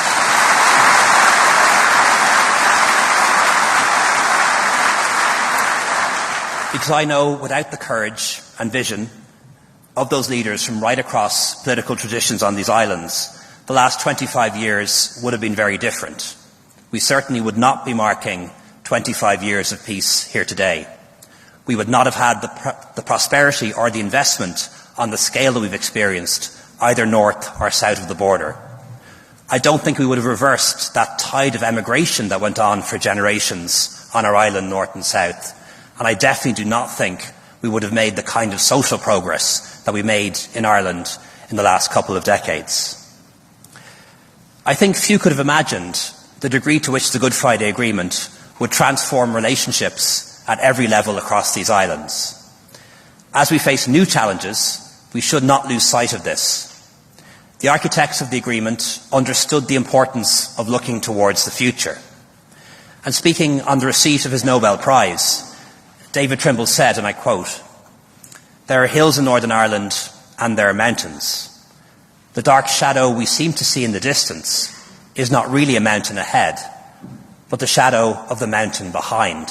G: I know without the courage and vision of those leaders from right across political traditions on these islands, the last 25 years would have been very different. We certainly would not be marking 25 years of peace here today. We would not have had the prosperity or the investment on the scale that we've experienced, either north or south of the border. I don't think we would have reversed that tide of emigration that went on for generations on our island, north and south. And I definitely do not think we would have made the kind of social progress that we made in Ireland in the last couple of decades. I think few could have imagined the degree to which the Good Friday Agreement would transform relationships at every level across these islands. As we face new challenges, we should not lose sight of this. The architects of the agreement understood the importance of looking towards the future. And speaking on the receipt of his Nobel Prize, David Trimble said, and I quote, "There are hills in Northern Ireland and there are mountains. The dark shadow we seem to see in the distance is not really a mountain ahead, but the shadow of the mountain behind,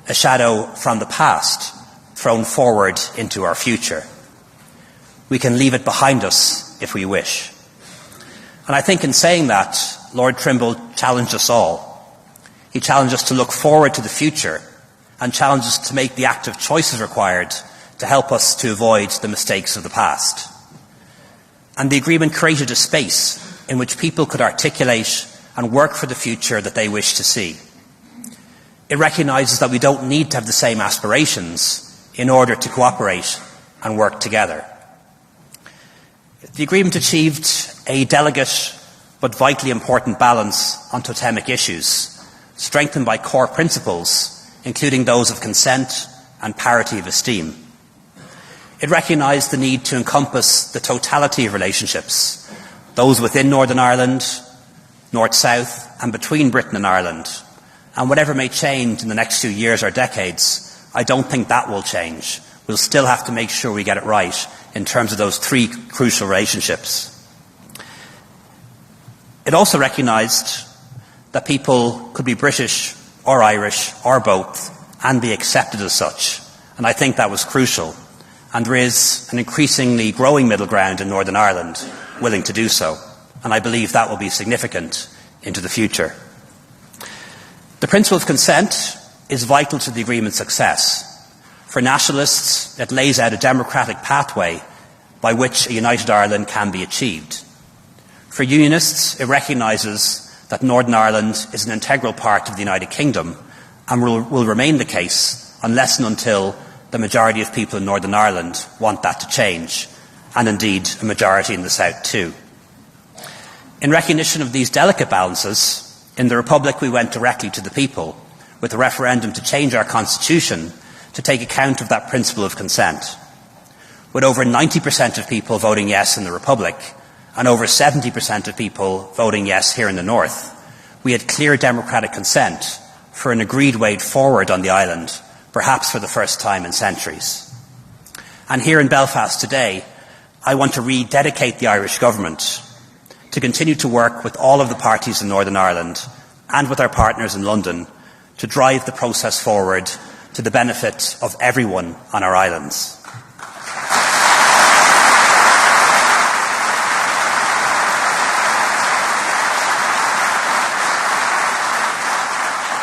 G: a shadow from the past thrown forward into our future. We can leave it behind us if we wish." And I think in saying that, Lord Trimble challenged us all. He challenged us to look forward to the future and challenged us to make the active choices required to help us to avoid the mistakes of the past. And the agreement created a space in which people could articulate and work for the future that they wish to see. It recognises that we don't need to have the same aspirations in order to cooperate and work together. The agreement achieved a delicate but vitally important balance on totemic issues, strengthened by core principles, including those of consent and parity of esteem. It recognised the need to encompass the totality of relationships, those within Northern Ireland, North-South, and between Britain and Ireland. And whatever may change in the next few years or decades, I don't think that will change. We'll still have to make sure we get it right in terms of those three crucial relationships. It also recognised that people could be British or Irish or both and be accepted as such. And I think that was crucial. And there is an increasingly growing middle ground in Northern Ireland willing to do so. And I believe that will be significant into the future. The principle of consent is vital to the agreement's success. For nationalists, it lays out a democratic pathway by which a united Ireland can be achieved. For unionists, it recognises that Northern Ireland is an integral part of the United Kingdom and will remain the case unless and until the majority of people in Northern Ireland want that to change, and indeed a majority in the South too. In recognition of these delicate balances, in the Republic we went directly to the people with a referendum to change our constitution to take account of that principle of consent. With over 90% of people voting yes in the Republic and over 70% of people voting yes here in the North, we had clear democratic consent for an agreed way forward on the island, perhaps for the first time in centuries. And here in Belfast today, I want to rededicate the Irish government to continue to work with all of the parties in Northern Ireland and with our partners in London to drive the process forward to the benefit of everyone on our islands.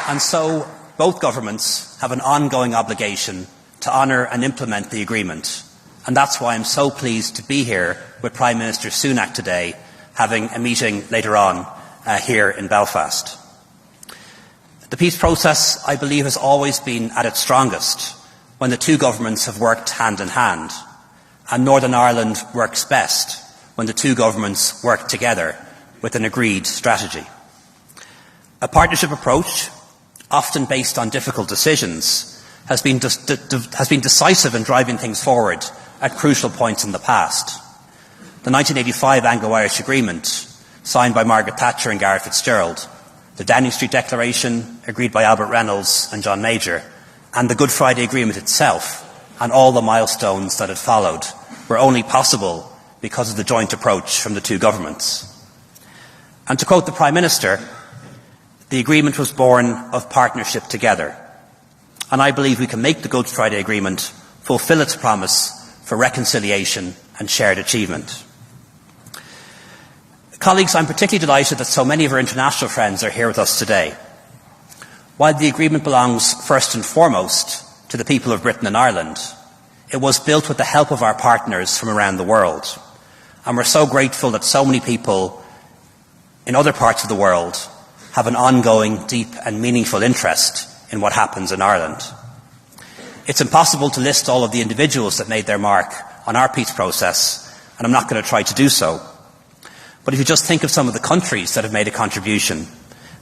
G: And so, both governments have an ongoing obligation to honour and implement the agreement. And that's why I'm so pleased to be here with Prime Minister Sunak today, having a meeting later on here in Belfast. The peace process, I believe, has always been at its strongest when the two governments have worked hand in hand. And Northern Ireland works best when the two governments work together with an agreed strategy. A partnership approach, often based on difficult decisions, has been decisive in driving things forward at crucial points in the past. The 1985 Anglo-Irish Agreement, signed by Margaret Thatcher and Gareth Fitzgerald, the Downing Street Declaration, agreed by Albert Reynolds and John Major, and the Good Friday Agreement itself, and all the milestones that had followed, were only possible because of the joint approach from the two governments. And to quote the Prime Minister, the agreement was born of partnership together. And I believe we can make the Good Friday Agreement fulfil its promise for reconciliation and shared achievement. Colleagues, I'm particularly delighted that so many of our international friends are here with us today. While the agreement belongs first and foremost to the people of Britain and Ireland, it was built with the help of our partners from around the world. And we're so grateful that so many people in other parts of the world have an ongoing, deep and meaningful interest in what happens in Ireland. It's impossible to list all of the individuals that made their mark on our peace process, and I'm not going to try to do so. But if you just think of some of the countries that have made a contribution,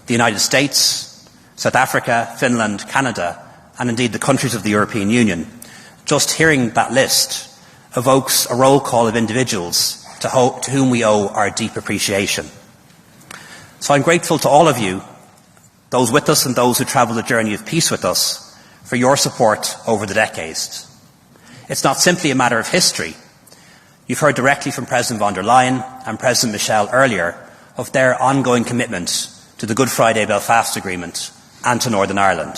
G: the United States, South Africa, Finland, Canada, and indeed the countries of the European Union, just hearing that list evokes a roll call of individuals to whom we owe our deep appreciation. So I'm grateful to all of you, those with us and those who travel the journey of peace with us, for your support over the decades. It's not simply a matter of history. You've heard directly from President von der Leyen and President Michel earlier of their ongoing commitment to the Good Friday Belfast Agreement and to Northern Ireland.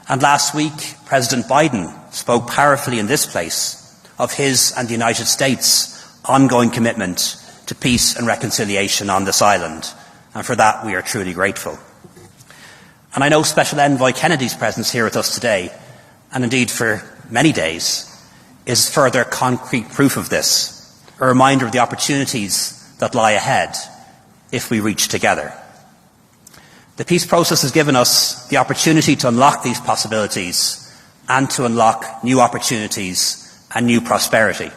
G: And last week, President Biden spoke powerfully in this place of his and the United States' ongoing commitment to peace and reconciliation on this island. And for that, we are truly grateful. And I know Special Envoy Kennedy's presence here with us today, and indeed for many days, is further concrete proof of this, a reminder of the opportunities that lie ahead if we reach together. The peace process has given us the opportunity to unlock these possibilities and to unlock new opportunities and new prosperity.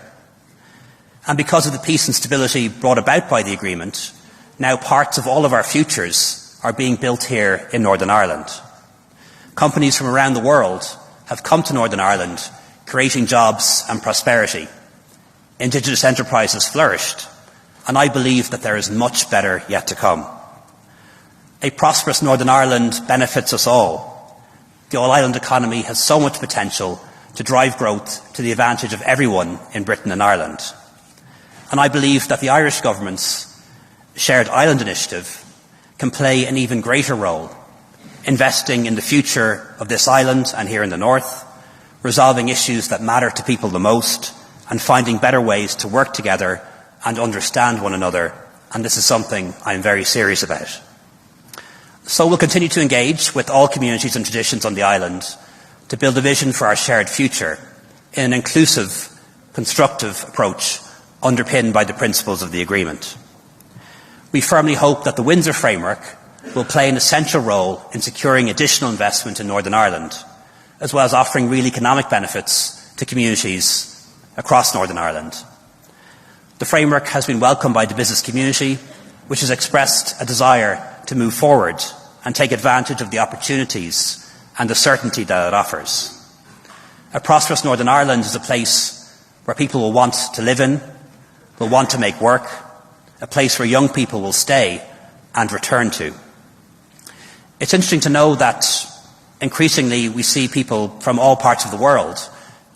G: And because of the peace and stability brought about by the agreement, now parts of all of our futures are being built here in Northern Ireland. Companies from around the world have come to Northern Ireland, creating jobs and prosperity. Indigenous enterprises flourished, and I believe that there is much better yet to come. A prosperous Northern Ireland benefits us all. The all-island economy has so much potential to drive growth to the advantage of everyone in Britain and Ireland. And I believe that the Irish government's Shared Island Initiative can play an even greater role, investing in the future of this island and here in the north, resolving issues that matter to people the most, and finding better ways to work together and understand one another. And this is something I'm very serious about. So we'll continue to engage with all communities and traditions on the island to build a vision for our shared future in an inclusive, constructive approach underpinned by the principles of the agreement. We firmly hope that the Windsor Framework will play an essential role in securing additional investment in Northern Ireland, as well as offering real economic benefits to communities across Northern Ireland. The framework has been welcomed by the business community, which has expressed a desire to move forward and take advantage of the opportunities and the certainty that it offers. A prosperous Northern Ireland is a place where people will want to live in, will want to make work, a place where young people will stay and return to. It's interesting to know that increasingly we see people from all parts of the world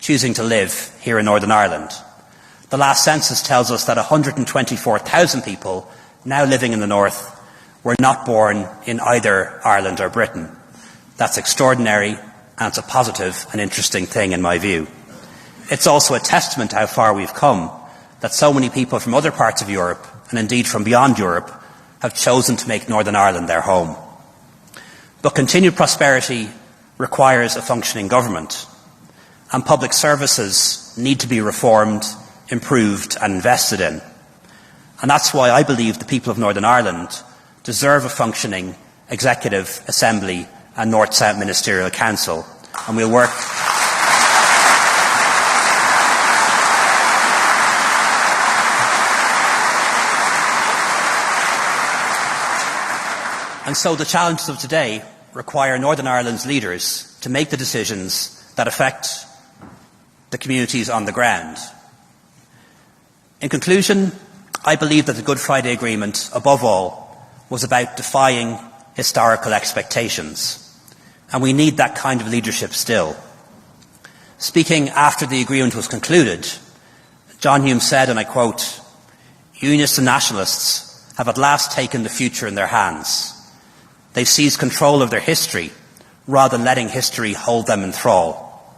G: choosing to live here in Northern Ireland. The last census tells us that 124,000 people now living in the north were not born in either Ireland or Britain. That's extraordinary, and it's a positive and interesting thing in my view. It's also a testament to how far we've come, that so many people from other parts of Europe, and indeed from beyond Europe, have chosen to make Northern Ireland their home. But continued prosperity requires a functioning government, and public services need to be reformed, improved and invested in. And that's why I believe the people of Northern Ireland deserve a functioning Executive Assembly and North-South Ministerial Council, and we'll work And so the challenges of today require Northern Ireland's leaders to make the decisions that affect the communities on the ground. In conclusion, I believe that the Good Friday Agreement, above all, was about defying historical expectations. And we need that kind of leadership still. Speaking after the agreement was concluded, John Hume said, and I quote, "Unionists and nationalists have at last taken the future in their hands. They've seized control of their history rather than letting history hold them in thrall.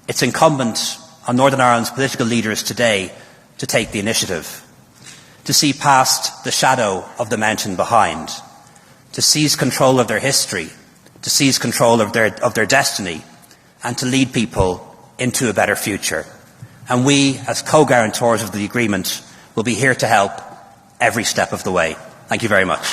G: It's incumbent on Northern Ireland's political leaders today to take the initiative, to see past the shadow of the mountain behind, to seize control of their history, to seize control of their destiny, and to lead people into a better future. And we, as co-guarantors of the agreement, will be here to help every step of the way." Thank you very much.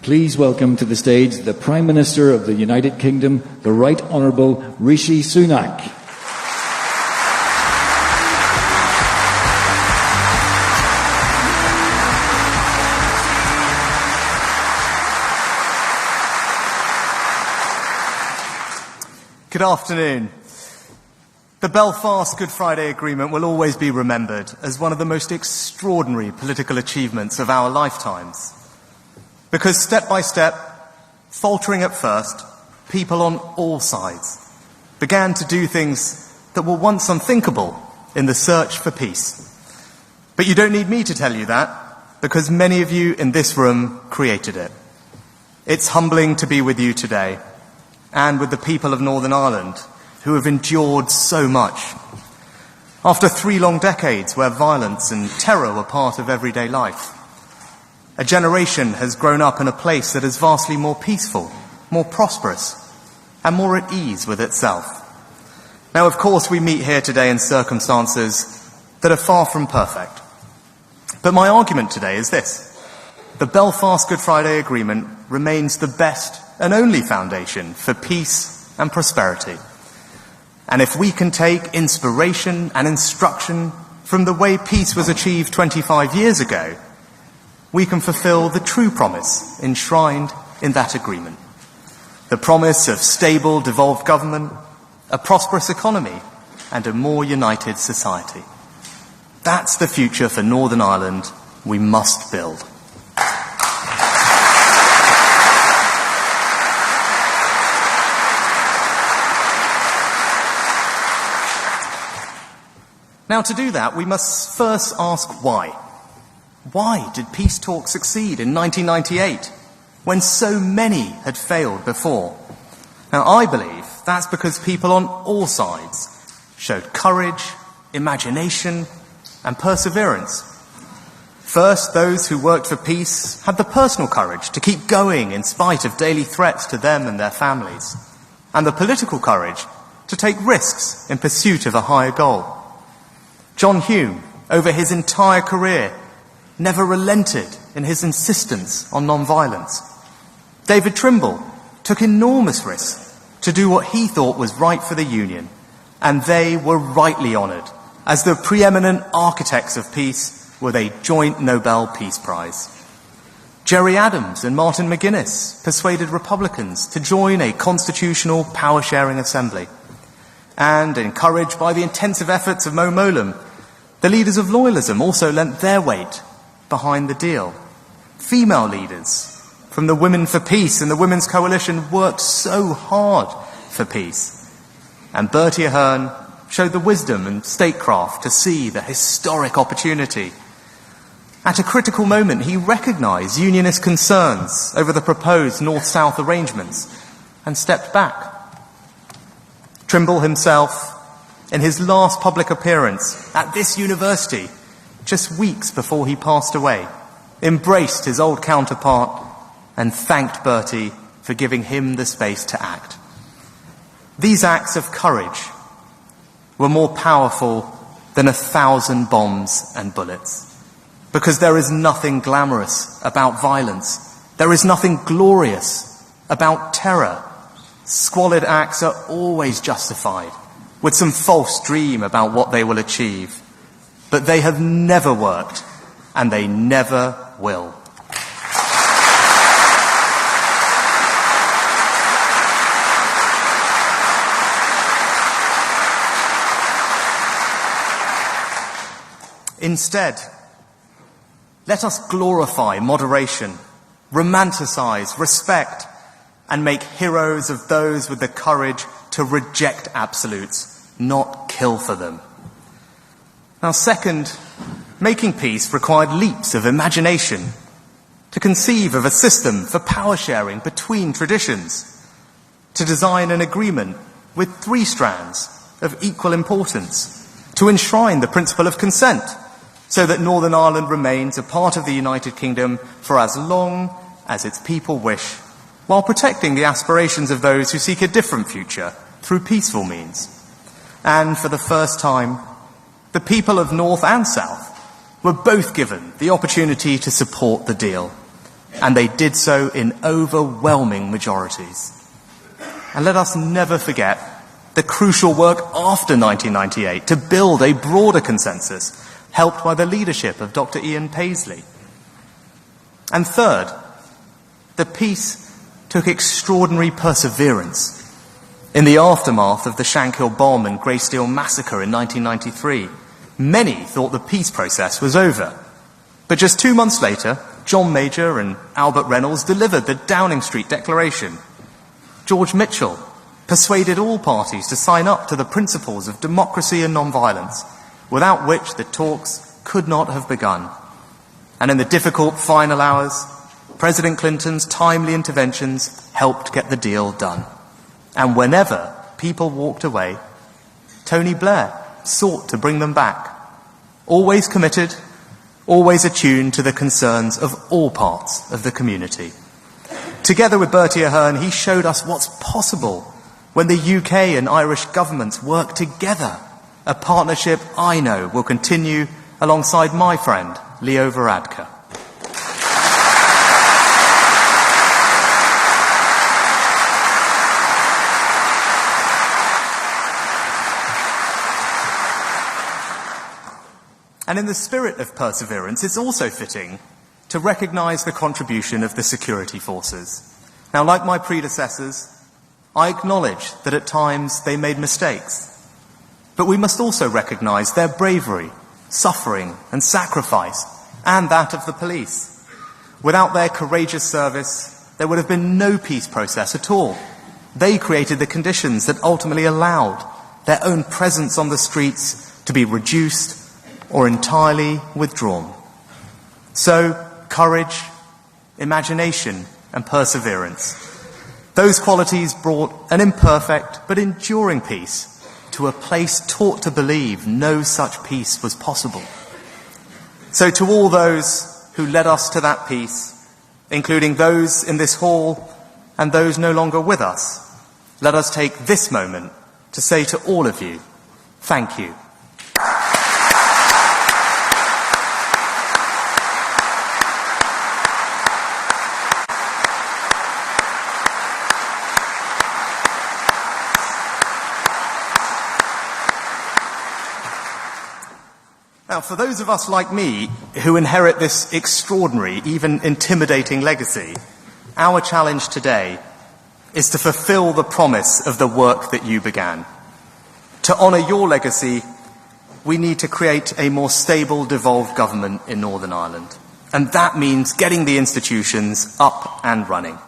B: Please welcome to the stage the Prime Minister of the United Kingdom, the Right Honourable Rishi Sunak.
H: Good afternoon. The Belfast Good Friday Agreement will always be remembered as one of the most extraordinary political achievements of our lifetimes. Because step by step, faltering at first, people on all sides began to do things that were once unthinkable in the search for peace. But you don't need me to tell you that, because many of you in this room created it. It's humbling to be with you today, and with the people of Northern Ireland, who have endured so much. After 3 long decades where violence and terror were part of everyday life, a generation has grown up in a place that is vastly more peaceful, more prosperous, and more at ease with itself. Now, of course, we meet here today in circumstances that are far from perfect. But my argument today is this: the Belfast Good Friday Agreement remains the best and only foundation for peace and prosperity. And if we can take inspiration and instruction from the way peace was achieved 25 years ago, we can fulfill the true promise enshrined in that agreement. The promise of stable, devolved government, a prosperous economy, and a more united society. That's the future for Northern Ireland we must build. Now, to do that, we must first ask why. Why did peace talks succeed in 1998 when so many had failed before? Now, I believe that's because people on all sides showed courage, imagination, and perseverance. First, those who worked for peace had the personal courage to keep going in spite of daily threats to them and their families, and the political courage to take risks in pursuit of a higher goal. John Hume, over his entire career, never relented in his insistence on non-violence. David Trimble took enormous risks to do what he thought was right for the Union, and they were rightly honoured as the preeminent architects of peace with a joint Nobel Peace Prize. Gerry Adams and Martin McGuinness persuaded Republicans to join a constitutional power-sharing assembly. And, encouraged by the intensive efforts of Mo Mowlam, the leaders of loyalism also lent their weight behind the deal. Female leaders from the Women for Peace and the Women's Coalition worked so hard for peace. And Bertie Ahern showed the wisdom and statecraft to see the historic opportunity. At a critical moment, he recognised Unionist concerns over the proposed North-South arrangements and stepped back. Trimble himself, in his last public appearance at this university, just weeks before he passed away, embraced his old counterpart and thanked Bertie for giving him the space to act. These acts of courage were more powerful than 1,000 bombs and bullets, because there is nothing glamorous about violence. There is nothing glorious about terror. Squalid acts are always justified with some false dream about what they will achieve. But they have never worked, and they never will. Instead, let us glorify moderation, romanticize respect, and make heroes of those with the courage to reject absolutes, not kill for them. Now, second, making peace required leaps of imagination to conceive of a system for power sharing between traditions, to design an agreement with 3 strands of equal importance, to enshrine the principle of consent so that Northern Ireland remains a part of the United Kingdom for as long as its people wish, while protecting the aspirations of those who seek a different future through peaceful means. And for the first time, the people of North and South were both given the opportunity to support the deal, and they did so in overwhelming majorities. And let us never forget the crucial work after 1998 to build a broader consensus, helped by the leadership of Dr. Ian Paisley. And third, the peace took extraordinary perseverance. In the aftermath of the Shankill bomb and Greysteel massacre in 1993, many thought the peace process was over. But just 2 months later, John Major and Albert Reynolds delivered the Downing Street Declaration. George Mitchell persuaded all parties to sign up to the principles of democracy and non-violence, without which the talks could not have begun. And in the difficult final hours, President Clinton's timely interventions helped get the deal done. And whenever people walked away, Tony Blair sought to bring them back, always committed, always attuned to the concerns of all parts of the community. Together with Bertie Ahern, he showed us what's possible when the UK and Irish governments work together, a partnership I know will continue alongside my friend, Leo Varadkar. And in the spirit of perseverance, it's also fitting to recognise the contribution of the security forces. Now, like my predecessors, I acknowledge that at times they made mistakes. But we must also recognise their bravery, suffering and sacrifice, and that of the police. Without their courageous service, there would have been no peace process at all. They created the conditions that ultimately allowed their own presence on the streets to be reduced or entirely withdrawn. So, courage, imagination, and perseverance. Those qualities brought an imperfect but enduring peace to a place taught to believe no such peace was possible. So to all those who led us to that peace, including those in this hall and those no longer with us, let us take this moment to say to all of you, thank you. Now, for those of us like me who inherit this extraordinary, even intimidating legacy, our challenge today is to fulfill the promise of the work that you began. To honour your legacy, we need to create a more stable, devolved government in Northern Ireland. And that means getting the institutions up and running.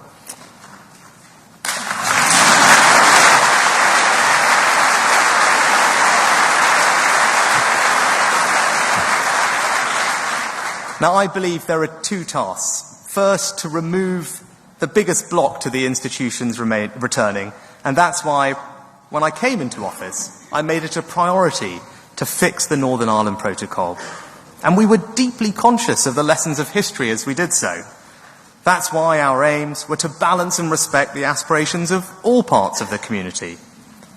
H: Now, I believe there are two tasks. First, to remove the biggest block to the institutions returning, and that's why, when I came into office, I made it a priority to fix the Northern Ireland Protocol. And we were deeply conscious of the lessons of history as we did so. That's why our aims were to balance and respect the aspirations of all parts of the community,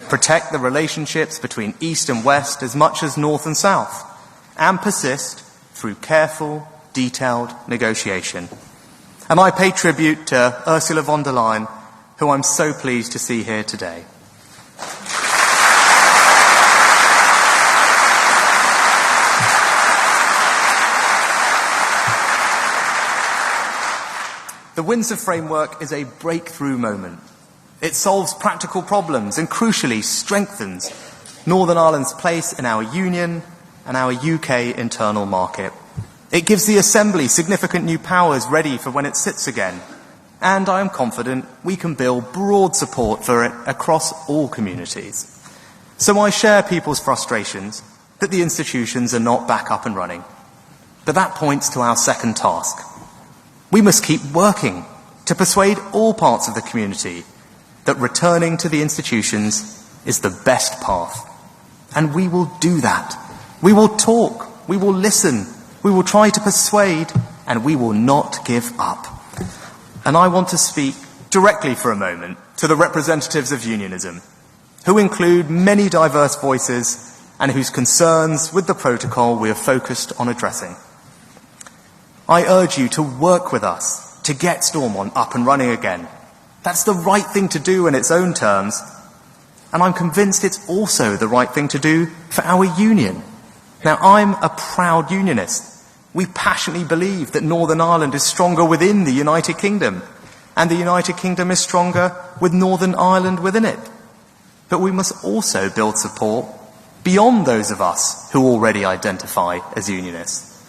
H: protect the relationships between East and West as much as North and South, and persist through careful, detailed negotiation. And I pay tribute to Ursula von der Leyen, who I'm so pleased to see here today. The Windsor Framework is a breakthrough moment. It solves practical problems and, crucially, strengthens Northern Ireland's place in our union and our UK internal market. It gives the Assembly significant new powers ready for when it sits again. And I am confident we can build broad support for it across all communities. So I share people's frustrations that the institutions are not back up and running. But that points to our second task. We must keep working to persuade all parts of the community that returning to the institutions is the best path. And we will do that. We will talk, we will listen, we will try to persuade, and we will not give up. And I want to speak directly for a moment to the representatives of unionism, who include many diverse voices and whose concerns with the protocol we are focused on addressing. I urge you to work with us to get Stormont up and running again. That's the right thing to do in its own terms, and I'm convinced it's also the right thing to do for our union. Now, I'm a proud unionist. We passionately believe that Northern Ireland is stronger within the United Kingdom, and the United Kingdom is stronger with Northern Ireland within it. But we must also build support beyond those of us who already identify as unionists.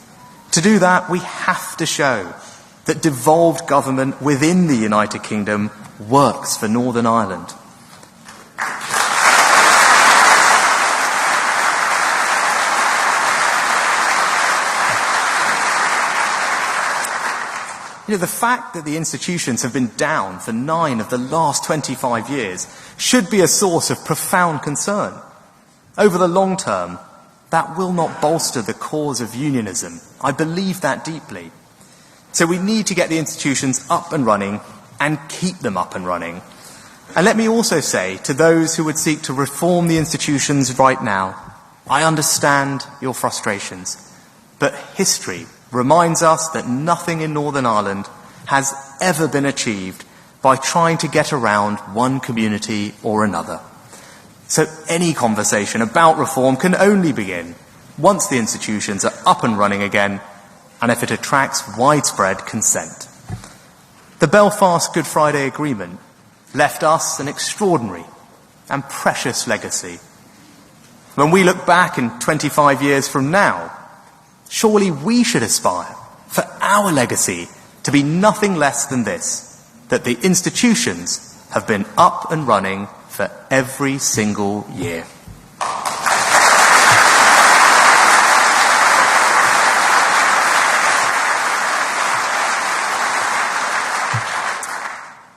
H: To do that, we have to show that devolved government within the United Kingdom works for Northern Ireland. The fact that the institutions have been down for 9 of the last 25 years should be a source of profound concern. Over the long term, that will not bolster the cause of unionism. I believe that deeply. So we need to get the institutions up and running and keep them up and running. And let me also say to those who would seek to reform the institutions right now, I understand your frustrations, but history reminds us that nothing in Northern Ireland has ever been achieved by trying to get around one community or another. So any conversation about reform can only begin once the institutions are up and running again, and if it attracts widespread consent. The Belfast Good Friday Agreement left us an extraordinary and precious legacy. When we look back in 25 years from now, surely we should aspire for our legacy to be nothing less than this, that the institutions have been up and running for every single year.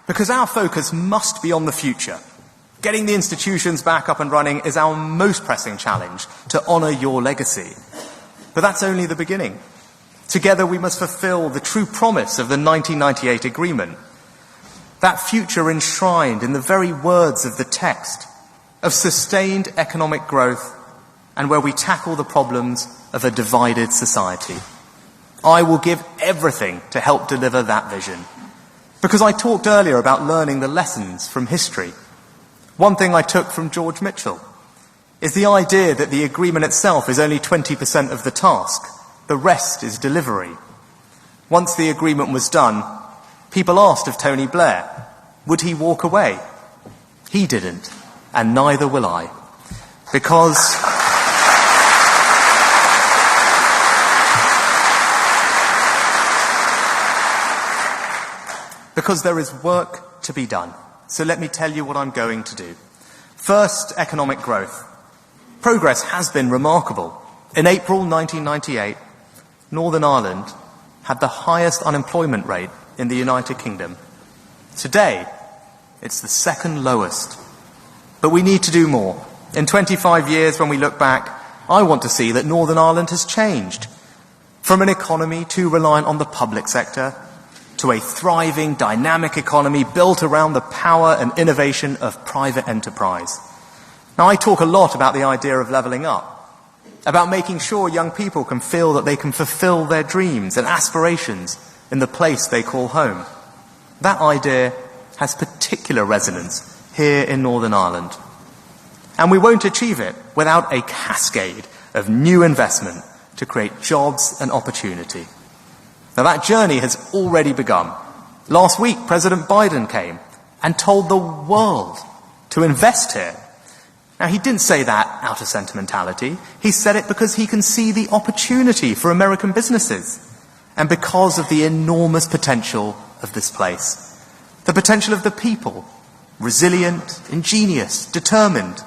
H: Because our focus must be on the future. Getting the institutions back up and running is our most pressing challenge to honour your legacy. But that's only the beginning. Together we must fulfil the true promise of the 1998 agreement. That future enshrined in the very words of the text, of sustained economic growth, and where we tackle the problems of a divided society. I will give everything to help deliver that vision. Because I talked earlier about learning the lessons from history. One thing I took from George Mitchell is the idea that the agreement itself is only 20% of the task. The rest is delivery. Once the agreement was done, people asked of Tony Blair, would he walk away? He didn't, and neither will I. Because there is work to be done. So let me tell you what I'm going to do. First, economic growth. Progress has been remarkable. In April 1998, Northern Ireland had the highest unemployment rate in the United Kingdom. Today, it's the second lowest. But we need to do more. In 25 years, when we look back, I want to see that Northern Ireland has changed. From an economy too reliant on the public sector, to a thriving, dynamic economy built around the power and innovation of private enterprise. Now, I talk a lot about the idea of levelling up, about making sure young people can feel that they can fulfill their dreams and aspirations in the place they call home. That idea has particular resonance here in Northern Ireland. And we won't achieve it without a cascade of new investment to create jobs and opportunity. Now, that journey has already begun. Last week, President Biden came and told the world to invest here. Now, he didn't say that out of sentimentality. He said it because he can see the opportunity for American businesses and because of the enormous potential of this place. The potential of the people, resilient, ingenious, determined.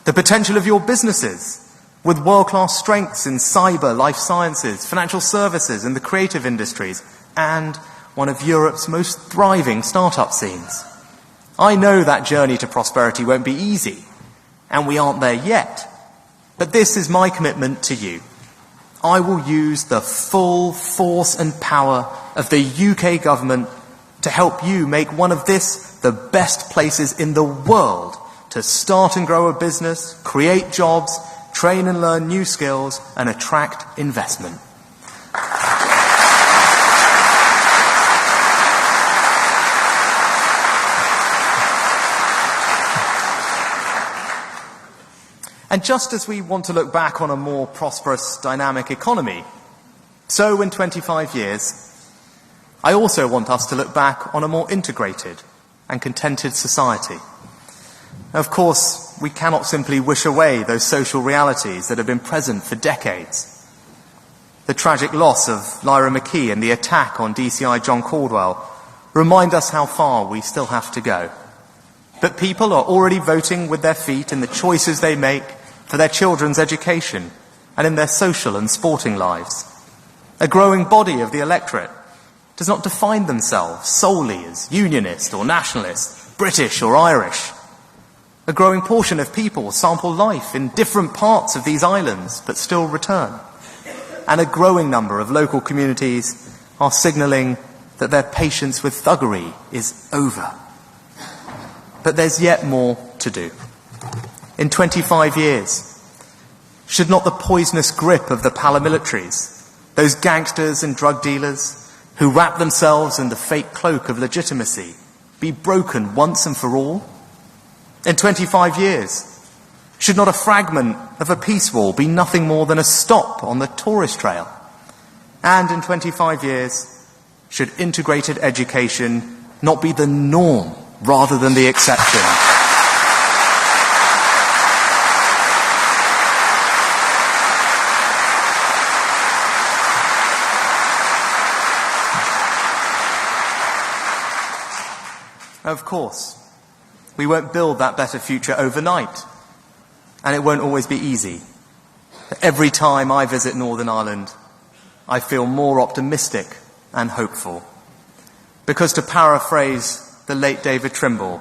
H: The potential of your businesses, with world-class strengths in cyber, life sciences, financial services and the creative industries, and one of Europe's most thriving startup scenes. I know that journey to prosperity won't be easy, and we aren't there yet. But this is my commitment to you. I will use the full force and power of the UK government to help you make one of this the best places in the world to start and grow a business, create jobs, train and learn new skills, and attract investment. And just as we want to look back on a more prosperous, dynamic economy, so in 25 years, I also want us to look back on a more integrated and contented society. Of course, we cannot simply wish away those social realities that have been present for decades. The tragic loss of Lyra McKee and the attack on DCI John Caldwell remind us how far we still have to go. But people are already voting with their feet in the choices they make for their children's education and in their social and sporting lives. A growing body of the electorate does not define themselves solely as unionist or nationalist, British or Irish. A growing portion of people sample life in different parts of these islands but still return. And a growing number of local communities are signalling that their patience with thuggery is over. But there's yet more to do. In 25 years, should not the poisonous grip of the paramilitaries, those gangsters and drug dealers who wrap themselves in the fake cloak of legitimacy, be broken once and for all? In 25 years, should not a fragment of a peace wall be nothing more than a stop on the tourist trail? And in 25 years, should integrated education not be the norm rather than the exception? Of course, we won't build that better future overnight, and it won't always be easy. But every time I visit Northern Ireland, I feel more optimistic and hopeful. Because to paraphrase the late David Trimble,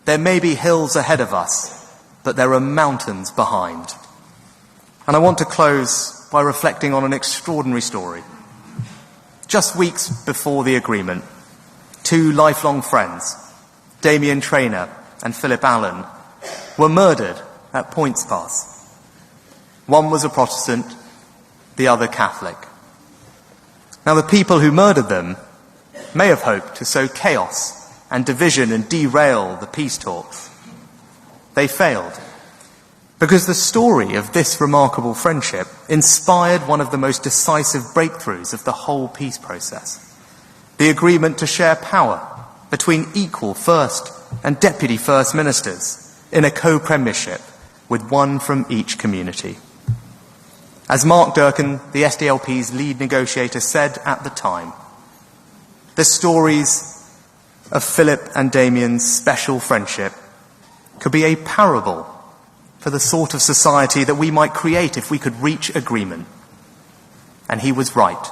H: there may be hills ahead of us, but there are mountains behind. And I want to close by reflecting on an extraordinary story. Just weeks before the agreement, two lifelong friends, Damien Traynor and Philip Allen, were murdered at Points Pass. One was a Protestant, the other Catholic. Now, the people who murdered them may have hoped to sow chaos and division and derail the peace talks. They failed, because the story of this remarkable friendship inspired one of the most decisive breakthroughs of the whole peace process: the agreement to share power between equal First and Deputy First Ministers in a co-premiership with one from each community. As Mark Durkan, the SDLP's lead negotiator, said at the time, the stories of Philip and Damien's special friendship could be a parable for the sort of society that we might create if we could reach agreement. And he was right.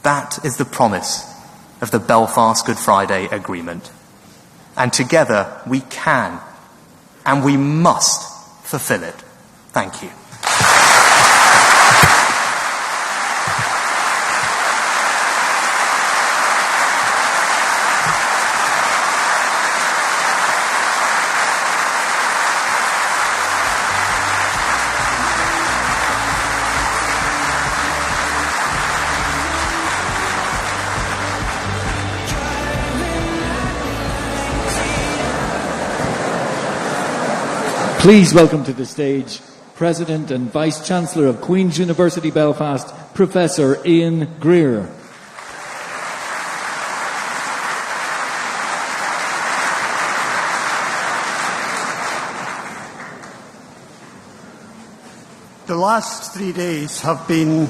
H: That is the promise of the Belfast Good Friday Agreement. And together we can and we must fulfill it. Thank you.
B: Please welcome to the stage President and Vice-Chancellor of Queen's University Belfast, Professor Ian Greer.
I: The last 3 days have been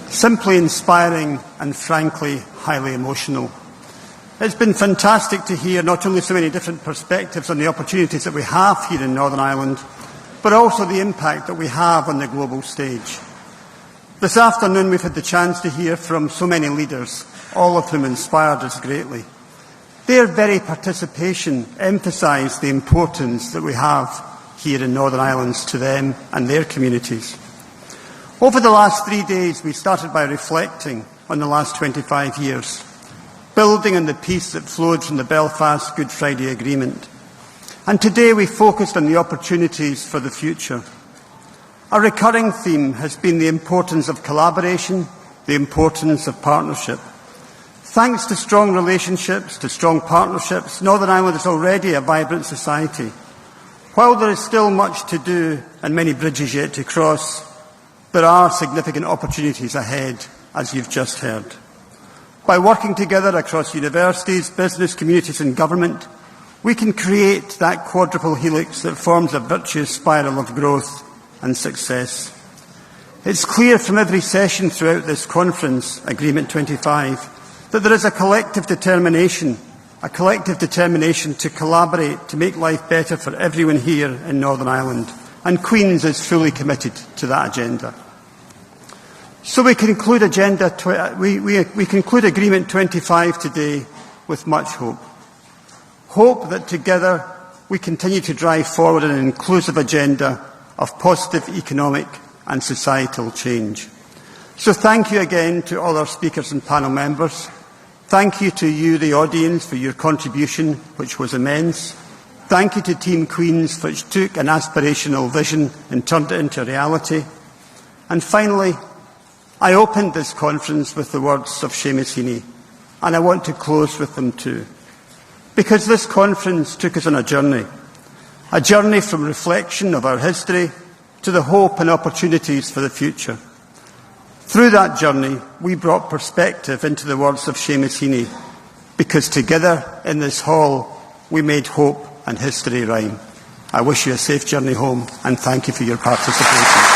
I: simply inspiring and frankly highly emotional. It's been fantastic to hear not only so many different perspectives on the opportunities that we have here in Northern Ireland, but also the impact that we have on the global stage. This afternoon we've had the chance to hear from so many leaders, all of whom inspired us greatly. Their very participation emphasised the importance that we have here in Northern Ireland to them and their communities. Over the last 3 days we started by reflecting on the last 25 years. Building on the peace that flowed from the Belfast Good Friday Agreement. And today we focused on the opportunities for the future. A recurring theme has been the importance of collaboration, the importance of partnership. Thanks to strong relationships, to strong partnerships, Northern Ireland is already a vibrant society. While there is still much to do and many bridges yet to cross, there are significant opportunities ahead, as you've just heard. By working together across universities, business, communities and government, we can create that quadruple helix that forms a virtuous spiral of growth and success. It's clear from every session throughout this conference, Agreement 25, that there is a collective determination to collaborate to make life better for everyone here in Northern Ireland, and Queen's is fully committed to that agenda. So we conclude we conclude Agreement 25 today with much hope. Hope that together we continue to drive forward an inclusive agenda of positive economic and societal change. So thank you again to all our speakers and panel members. Thank you to you, the audience, for your contribution, which was immense. Thank you to Team Queen's, which took an aspirational vision and turned it into reality. And finally, I opened this conference with the words of Seamus Heaney, and I want to close with them too. Because this conference took us on a journey from reflection of our history to the hope and opportunities for the future. Through that journey, we brought perspective into the words of Seamus Heaney, because together in this hall, we made hope and history rhyme. I wish you a safe journey home, and thank you for your participation.